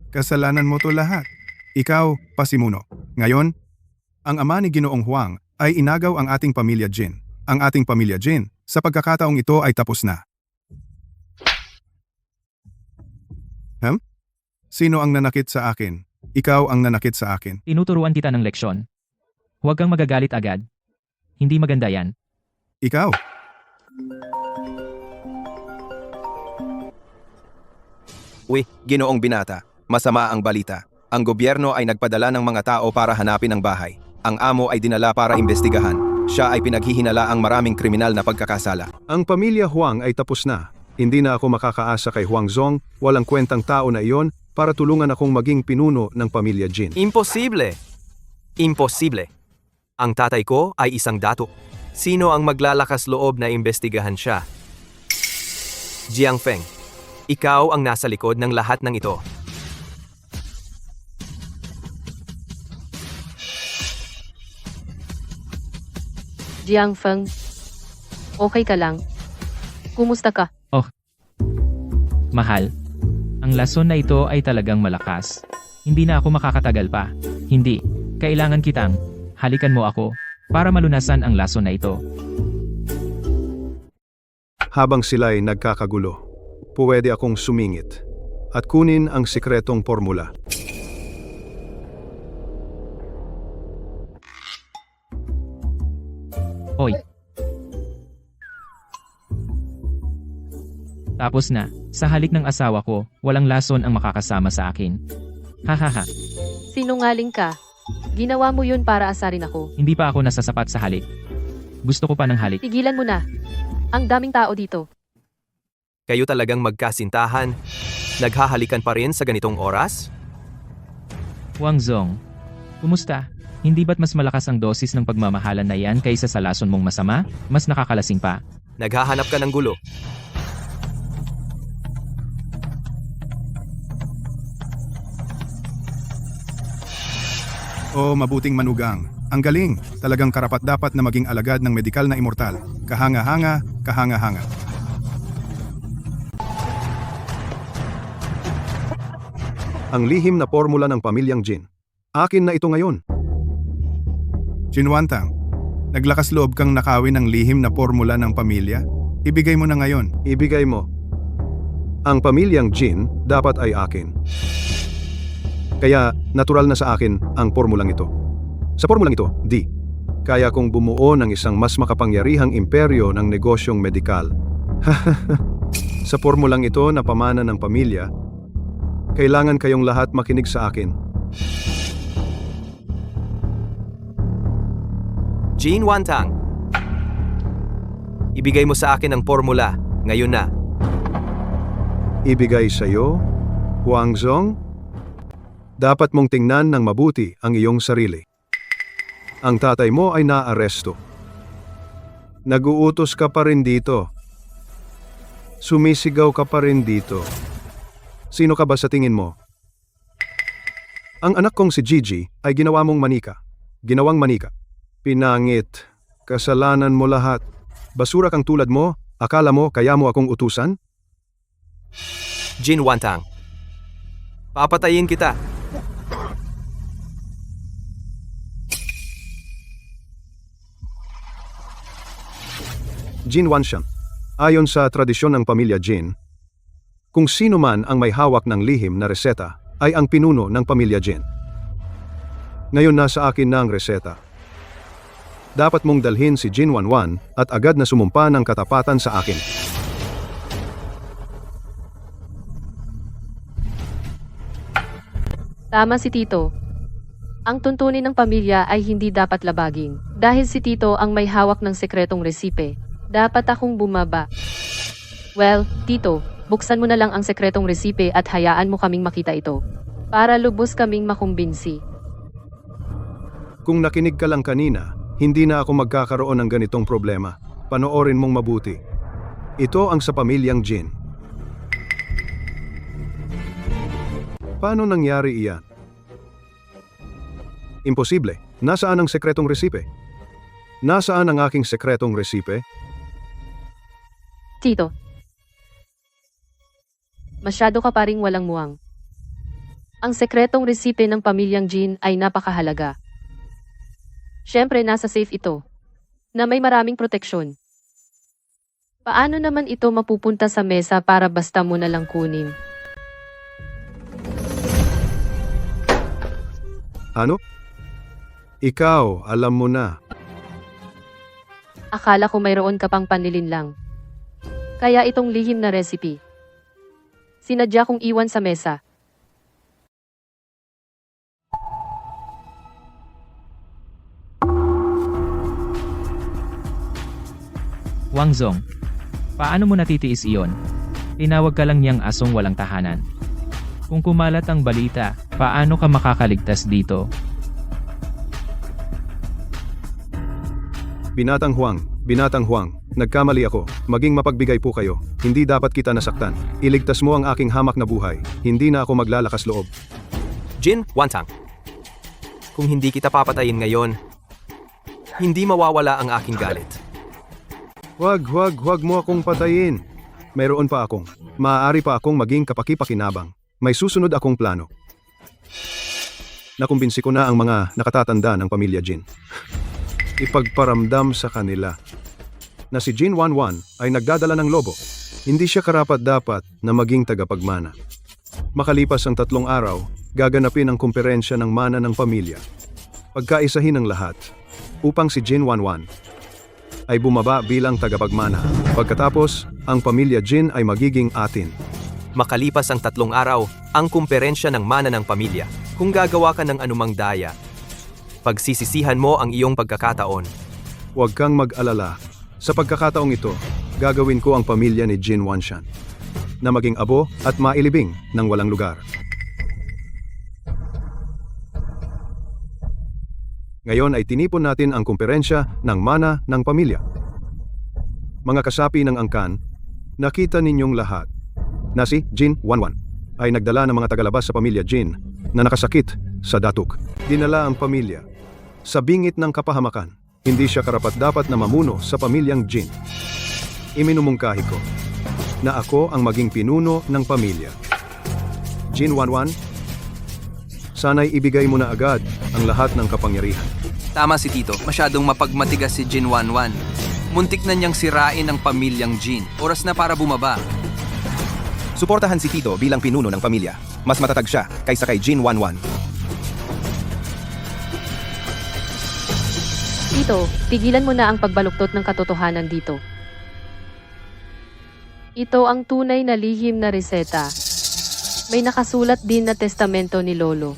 Kasalanan mo to lahat. Ikaw, pasimuno. Ngayon, ang ama ni Ginoong Huang ay inagaw ang ating pamilya Jin. Ang ating pamilya Jin, sa pagkakataong ito ay tapos na. Sino ang nanakit sa akin? Ikaw ang nanakit sa akin. Tinuturuan kita ng leksyon. Huwag kang magagalit agad. Hindi maganda yan. Ikaw. Uy, Ginoong Binata, masama ang balita. Ang gobyerno ay nagpadala ng mga tao para hanapin ang bahay. Ang amo ay dinala para imbestigahan. Siya ay pinaghihinala ang maraming kriminal na pagkakasala. Ang pamilya Huang ay tapos na. Hindi na ako makakaasa kay Huang Zong, walang kwentang tao na iyon para tulungan akong maging pinuno ng pamilya Jin. Imposible! Imposible! Ang tatay ko ay isang dato. Sino ang maglalakas loob na imbestigahan siya? Jiang Feng, ikaw ang nasa likod ng lahat ng ito. Jiang Feng, okay ka lang? Kumusta ka? Mahal, ang lason na ito ay talagang malakas. Hindi na ako makakatagal pa. Hindi. Kailangan kitang halikan mo ako para malunasan ang lason na ito. Habang sila'y nagkakagulo, pwede akong sumingit at kunin ang sikretong formula. Oy. Tapos na, sa halik ng asawa ko, walang lason ang makakasama sa akin. Hahaha, Sinungaling ka. Ginawa mo yun para asarin ako. hindi pa ako nasasapat sa halik. Gusto ko pa ng halik. Tigilan mo na. Ang daming tao dito. Kayo talagang magkasintahan. Naghahalikan pa rin sa ganitong oras? Wang Zong, kumusta? Hindi ba't mas malakas ang dosis ng pagmamahalan na yan kaysa sa lason mong masama? Mas nakakalasing pa. Naghahanap ka ng gulo. O mabuting manugang. Ang galing, talagang karapat-dapat na maging alagad ng medikal na immortal. Kahanga-hanga, kahanga-hanga. Ang lihim na formula ng pamilyang Jin. Akin na ito ngayon. Jinwantang, naglakas loob kang nakawin ng lihim na formula ng pamilya? Ibigay mo na ngayon. Ibigay mo. Ang pamilyang Jin dapat ay akin. Kaya natural na sa akin ang formulang ito. Sa formulang ito, kaya kong bumuo ng isang mas makapangyarihang imperyo ng negosyong medikal. Sa formulang ito na pamana ng pamilya, kailangan kayong lahat makinig sa akin. Jean Wantang, ibigay mo sa akin ang formula, ngayon na. Ibigay sa iyo, Huang Zong? Dapat mong tingnan ng mabuti ang iyong sarili. Ang tatay mo ay naaresto. Naguutos ka pa rin dito. Sumisigaw ka pa rin dito. Sino ka ba sa tingin mo? Ang anak kong si Gigi ay ginawa mong manika. Ginawang manika. Pinangit. Kasalanan mo lahat. Basura kang tulad mo, akala mo kaya mo akong utusan? Jean Wantang, papatayin kita. Jin Wanxian. Ayon sa tradisyon ng pamilya Jin, kung sino man ang may hawak ng lihim na reseta ay ang pinuno ng pamilya Jin. Ngayon nasa akin na ang reseta. Dapat mong dalhin si Jin Wanwan at agad na sumumpa ng katapatan sa akin. Tama si Tito. Ang tuntunin ng pamilya ay hindi dapat labagin. Dahil si Tito ang may hawak ng sekretong resipe, dapat akong bumaba. Well, Tito, buksan mo na lang ang sekretong resipe at hayaan mo kaming makita ito. Para lubos kaming makumbinsi. Kung nakinig ka lang kanina, hindi na ako magkakaroon ng ganitong problema. Panoorin mong mabuti. Ito ang sa pamilyang Jin. Paano nangyari iyan? Imposible. Nasaan ang sekretong resipe? Nasaan ang aking sekretong resipe? Tito. Masyado ka pa ring walang muwang. Ang sekretong resipe ng pamilyang Jin ay napakahalaga. Siyempre nasa safe ito, na may maraming proteksyon. Paano naman ito mapupunta sa mesa para basta mo na lang kunin? Ano? Ikaw, alam mo na. Akala ko mayroon ka pang panlilin lang. Kaya itong lihim na recipe, sinadya kong iwan sa mesa. Wang Zong, paano mo natitiis iyon? Tinawag ka lang niyang asong walang tahanan. Kung kumalat ang balita, paano ka makakaligtas dito? Binatang Huang, nagkamali ako. Maging mapagbigay po kayo. Hindi dapat kita nasaktan. Iligtas mo ang aking hamak na buhay. Hindi na ako maglalakas loob. Jin Wantang. Kung hindi kita papatayin ngayon, hindi mawawala ang aking galit. Huwag mo akong patayin. Mayroon pa akong. Maaari pa akong maging kapaki-pakinabang. May susunod akong plano. Nakumbinsi ko na ang mga nakatatanda ng pamilya Jin. Ipagparamdam sa kanila na si Jin Wanwan ay nagdadala ng lobo. Hindi siya karapat-dapat na maging tagapagmana. Makalipas ang 3 araw, gaganapin ang kumperensya ng mana ng pamilya. Pagkaisahin ang lahat upang si Jin Wanwan ay bumaba bilang tagapagmana. Pagkatapos, ang pamilya Jin ay magiging atin. Makalipas ang 3 araw, ang kumperensya ng mana ng pamilya. Kung gagawa ka ng anumang daya, pagsisisihan mo ang iyong pagkakataon. Huwag kang mag-alala. Sa pagkakataong ito, gagawin ko ang pamilya ni Jin Wanshan na maging abo at mailibing ng walang lugar. Ngayon ay tinipon natin ang kumperensya ng mana ng pamilya. Mga kasapi ng angkan, nakita ninyong lahat na si Jin Wanwan ay nagdala ng mga tagalabas sa pamilya Jin na nakasakit sa datuk. Dinala ang pamilya sa bingit ng kapahamakan. Hindi siya karapat-dapat na mamuno sa pamilyang Jin. Iminumungkahi ko na ako ang maging pinuno ng pamilya. Jin Wanwan, sana'y ibigay mo na agad ang lahat ng kapangyarihan. Tama si Tito, masyadong mapagmatigas si Jin Wanwan. Muntik na niyang sirain ang pamilyang Jin. Oras na para bumaba. Suportahan si Tito bilang pinuno ng pamilya. Mas matatag siya kaysa kay Jin Wanwan. Tito, tigilan mo na ang pagbaluktot ng katotohanan dito. Ito ang tunay na lihim na reseta. May nakasulat din na testamento ni Lolo.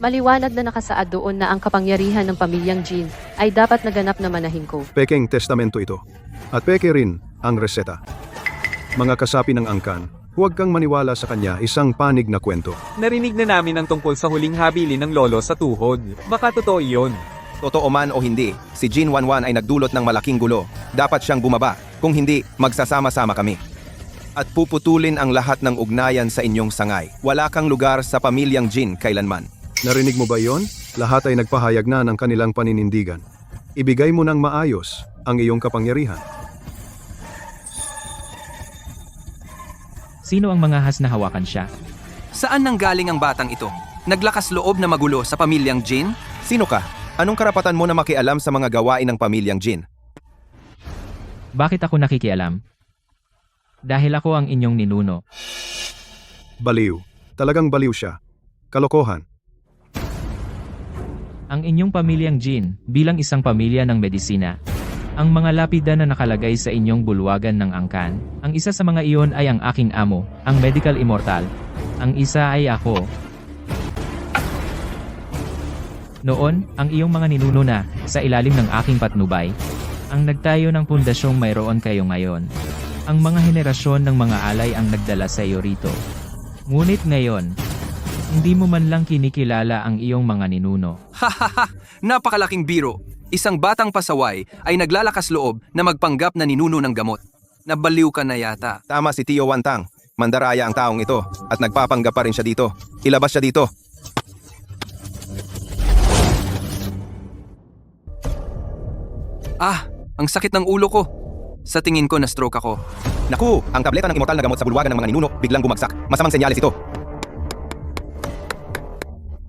Maliwanag na nakasaad doon na ang kapangyarihan ng pamilyang Jin ay dapat naganap na manahin ko. Pekeng testamento ito. At peke rin ang reseta. Mga kasapi ng angkan, huwag kang maniwala sa kanya, isang panig na kwento. Narinig na namin ang tungkol sa huling habili ng lolo sa tuhod. Baka totoo iyon. Totoo man o hindi, si Jin Wanwan ay nagdulot ng malaking gulo. Dapat siyang bumaba. Kung hindi, magsasama-sama kami. At puputulin ang lahat ng ugnayan sa inyong sangay. Wala kang lugar sa pamilyang Jin kailanman. Narinig mo ba yon? Lahat ay nagpahayag na ng kanilang paninindigan. Ibigay mo ng maayos ang iyong kapangyarihan. Sino ang mga has na hawakan siya? Saan nanggaling ang batang ito? Naglakas loob na magulo sa pamilyang Jin? Sino ka? Anong karapatan mo na makialam sa mga gawain ng pamilyang Jin? Bakit ako nakikialam? Dahil ako ang inyong ninuno. Baliw. Talagang baliw siya. Kalokohan. Ang inyong pamilyang Jin, bilang isang pamilya ng medisina. Ang mga lapida na nakalagay sa inyong bulwagan ng angkan. Ang isa sa mga iyon ay ang aking amo, ang medical immortal. Ang isa ay ako. Noon, ang iyong mga ninuno na, sa ilalim ng aking patnubay, ang nagtayo ng pundasyong mayroon kayo ngayon. Ang mga henerasyon ng mga alay ang nagdala sa iyo rito. Ngunit ngayon, hindi mo man lang kinikilala ang iyong mga ninuno. Hahaha! Napakalaking biro! Isang batang pasaway ay naglalakas loob na magpanggap na ninuno ng gamot. Nabaliw ka na yata. Tama si Tio Wantang. Mandaraya ang taong ito at nagpapanggap pa rin siya dito. Ilabas siya dito. Ah! Ang sakit ng ulo ko! Sa tingin ko na-stroke ako. Naku! Ang tableta ng immortal na gamot sa bulwagan ng mga ninuno biglang bumagsak. Masamang senyales ito.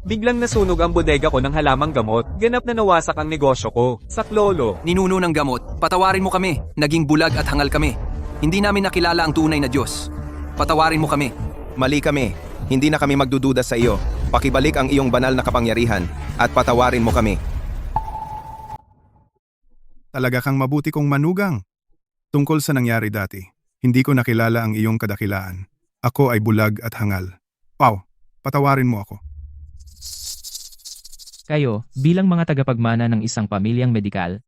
Biglang nasunog ang bodega ko ng halamang gamot. Ganap na nawasak ang negosyo ko. Saklolo. Ninuno ng gamot, patawarin mo kami. Naging bulag at hangal kami. Hindi namin nakilala ang tunay na Diyos. Patawarin mo kami. Mali kami. Hindi na kami magdududa sa iyo. Pakibalik ang iyong banal na kapangyarihan at patawarin mo kami. Talaga kang mabuti kong manugang. Tungkol sa nangyari dati, hindi ko nakilala ang iyong kadakilaan. Ako ay bulag at hangal. Pao, patawarin mo ako. Kayo, bilang mga tagapagmana ng isang pamilyang medikal,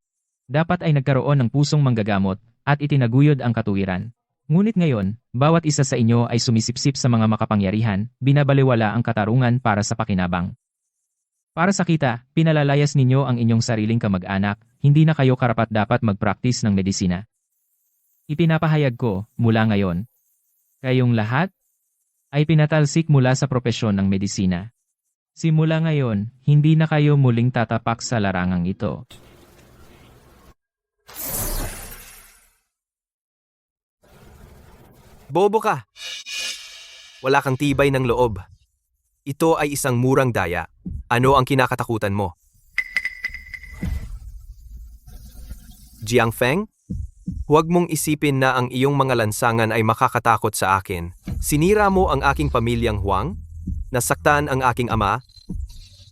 Dapat ay nagkaroon ng pusong manggagamot at itinaguyod ang katuwiran. Ngunit ngayon, bawat isa sa inyo ay sumisipsip sa mga makapangyarihan, binabaliwala ang katarungan para sa pakinabang. Para sa kita, pinalalayas ninyo ang inyong sariling kamag-anak, hindi na kayo karapat-dapat mag-practice ng medisina. Ipinapahayag ko, mula ngayon, kayong lahat ay pinatalsik mula sa propesyon ng medisina. Simula ngayon, hindi na kayo muling tatapak sa larangang ito. Bobo ka! Wala kang tibay ng loob. Ito ay isang murang daya. Ano ang kinakatakutan mo? Jiangfeng? Huwag mong isipin na ang iyong mga lansangan ay makakatakot sa akin. Sinira mo ang aking pamilyang Huang? Nasaktan ang aking ama?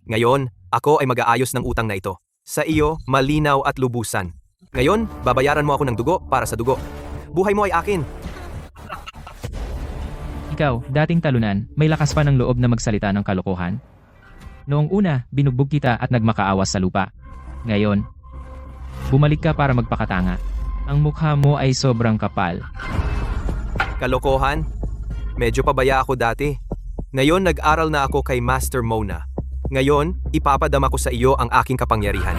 Ngayon, ako ay mag-aayos ng utang na ito. Sa iyo, malinaw at lubusan. Ngayon, babayaran mo ako ng dugo para sa dugo. Buhay mo ay akin. Ikaw, dating talunan, may lakas pa ng loob na magsalita ng kalokohan? Noong una, binugbog kita at nagmakaawas sa lupa. Ngayon, bumalik ka para magpakatanga. Ang mukha mo ay sobrang kapal. Kalokohan? Medyo pabaya ako dati. Ngayon nag-aral na ako kay Master Mona. Ngayon, ipapadama ko sa iyo ang aking kapangyarihan.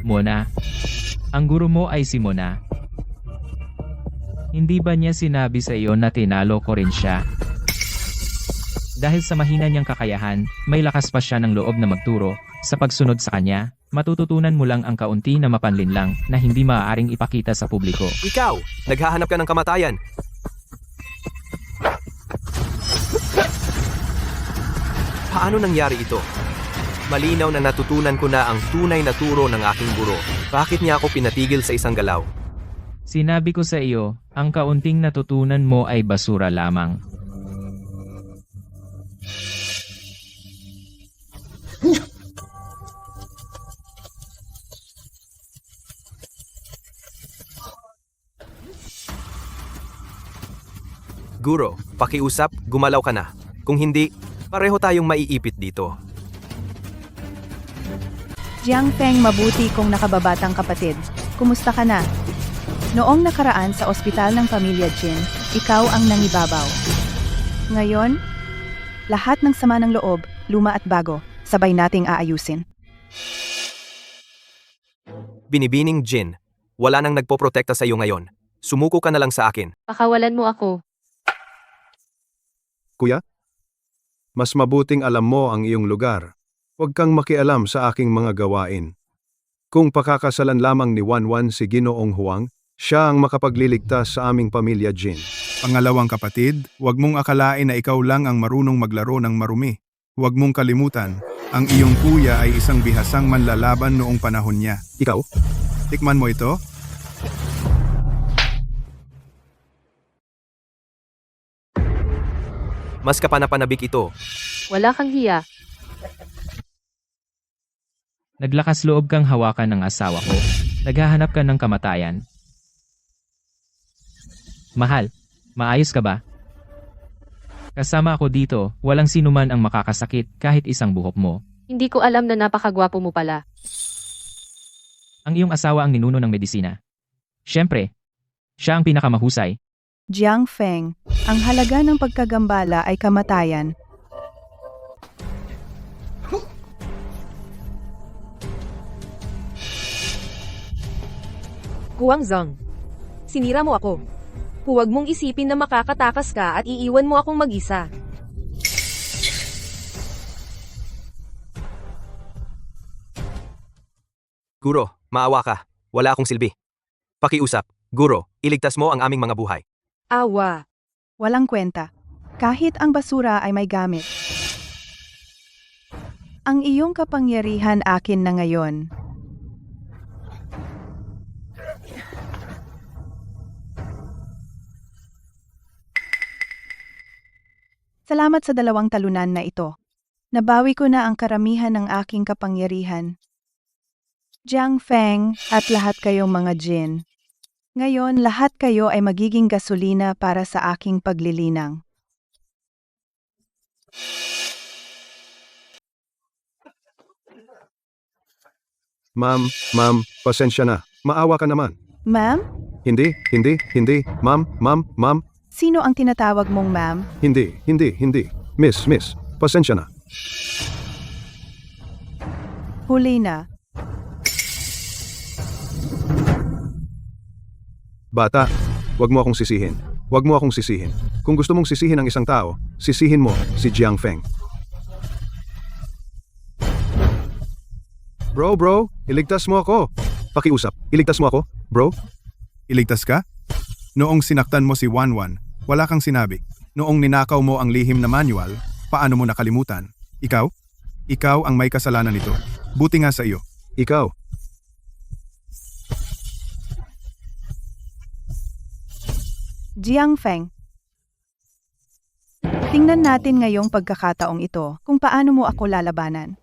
Mona. Ang guro mo ay si Mona. Hindi ba niya sinabi sa iyo na tinalo ko rin siya? Dahil sa mahina niyang kakayahan, may lakas pa siya ng loob na magturo. Sa pagsunod sa kanya, matututunan mo lang ang kaunti na mapanlinlang na hindi maaaring ipakita sa publiko. Ikaw, naghahanap ka ng kamatayan. Paano nangyari ito? Malinaw na natutunan ko na ang tunay na turo ng aking guro. Bakit niya ako pinatigil sa isang galaw? Sinabi ko sa iyo, ang kaunting natutunan mo ay basura lamang. Guro, pakiusap, gumalaw ka na. Kung hindi, pareho tayong maiipit dito. Jiangfeng, mabuti kong nakababatang kapatid. Kumusta ka na? Noong nakaraan sa ospital ng pamilya Jin, ikaw ang nangibabaw. Ngayon, lahat ng sama ng loob, luma at bago, sabay nating aayusin. Binibining Jin, wala nang nagpoprotekta sa iyo ngayon. Sumuko ka na lang sa akin. Pakawalan mo ako. Kuya? Mas mabuting alam mo ang iyong lugar. Huwag kang makialam sa aking mga gawain. Kung pakakasalan lamang ni Wanwan si Ginoong Huang, siya ang makapagliligtas sa aming pamilya Jin. Pangalawang kapatid, huwag mong akalain na ikaw lang ang marunong maglaro ng marumi. Huwag mong kalimutan, ang iyong kuya ay isang bihasang manlalaban noong panahon niya. Ikaw? Tikman mo ito? Mas kapanapanabik ito. Wala kang hiya. Naglakas loob kang hawakan ng asawa ko. Naghahanap ka ng kamatayan. Mahal, maayos ka ba? Kasama ako dito, walang sinuman ang makakasakit kahit isang buhok mo. Hindi ko alam na napakagwapo mo pala. Ang iyong asawa ang ninuno ng medisina. Siyempre, siya ang pinakamahusay. Jiangfeng, ang halaga ng pagkagambala ay kamatayan. Guangzhong, sinira mo ako. Huwag mong isipin na makakatakas ka at iiwan mo akong mag-isa. Guro, maawa ka. Wala akong silbi. Pakiusap, Guro, iligtas mo ang aming mga buhay. Awa. Walang kwenta. Kahit ang basura ay may gamit. Ang iyong kapangyarihan akin na ngayon. Salamat sa dalawang talunan na ito. Nabawi ko na ang karamihan ng aking kapangyarihan. Jiangfeng at lahat kayong mga Jin. Ngayon, lahat kayo ay magiging gasolina para sa aking paglilinang. Ma'am, pasensya na. Maawa ka naman. Ma'am? Hindi. Ma'am. Sino ang tinatawag mong ma'am? Hindi. Miss, pasensya na. Huli na. Bata, wag mo akong sisihin. Kung gusto mong sisihin ang isang tao, sisihin mo si Jiang Feng. Bro, iligtas mo ako. Pakiusap, iligtas mo ako, bro? Iligtas ka? Noong sinaktan mo si Wanwan, wala kang sinabi. Noong ninakaw mo ang lihim na manual, paano mo nakalimutan? Ikaw? Ikaw ang may kasalanan nito. Buti nga sa iyo. Ikaw. Jiang Feng. Tingnan natin ngayong pagkakataong ito kung paano mo ako lalabanan.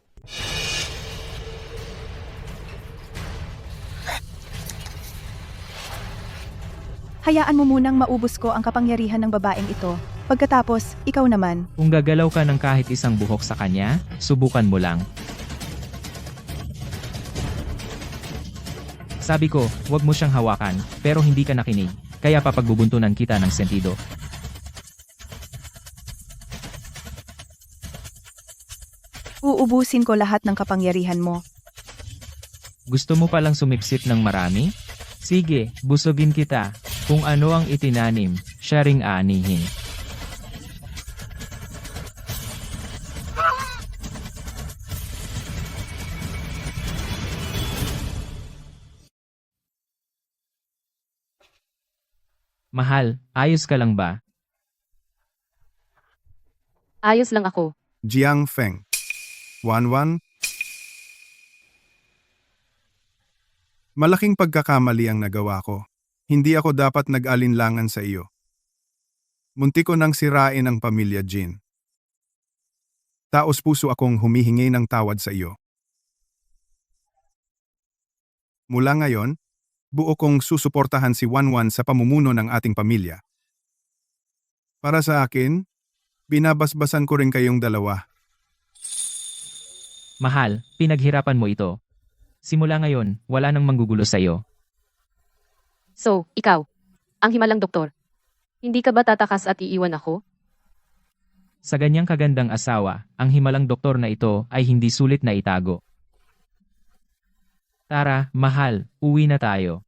Hayaan mo munang maubos ko ang kapangyarihan ng babaeng ito. Pagkatapos, ikaw naman. Kung gagalaw ka ng kahit isang buhok sa kanya, subukan mo lang. Sabi ko, wag mo siyang hawakan, pero hindi ka nakinig. Kaya papagbubuntunan kita ng sentido. Uubusin ko lahat ng kapangyarihan mo. Gusto mo palang sumipsip ng marami? Sige, busogin kita. Kung ano ang itinanim, siya ring aanihin. Mahal, ayos ka lang ba? Ayos lang ako. Jiang Feng. Wanwan. Malaking pagkakamali ang nagawa ko. Hindi ako dapat nag-alinlangan sa iyo. Munti ko nang sirain ang pamilya Jin. Taos puso akong humihingi ng tawad sa iyo. Mula ngayon, buo kong susuportahan si Wanwan sa pamumuno ng ating pamilya. Para sa akin, binabasbasan ko rin kayong dalawa. Mahal, pinaghirapan mo ito. Simula ngayon, wala nang manggugulo sa'yo. So, ikaw, ang himalang doktor. Hindi ka ba tatakas at iiwan ako? Sa ganyang kagandang asawa, ang himalang doktor na ito ay hindi sulit na itago. Tara, mahal, uwi na tayo.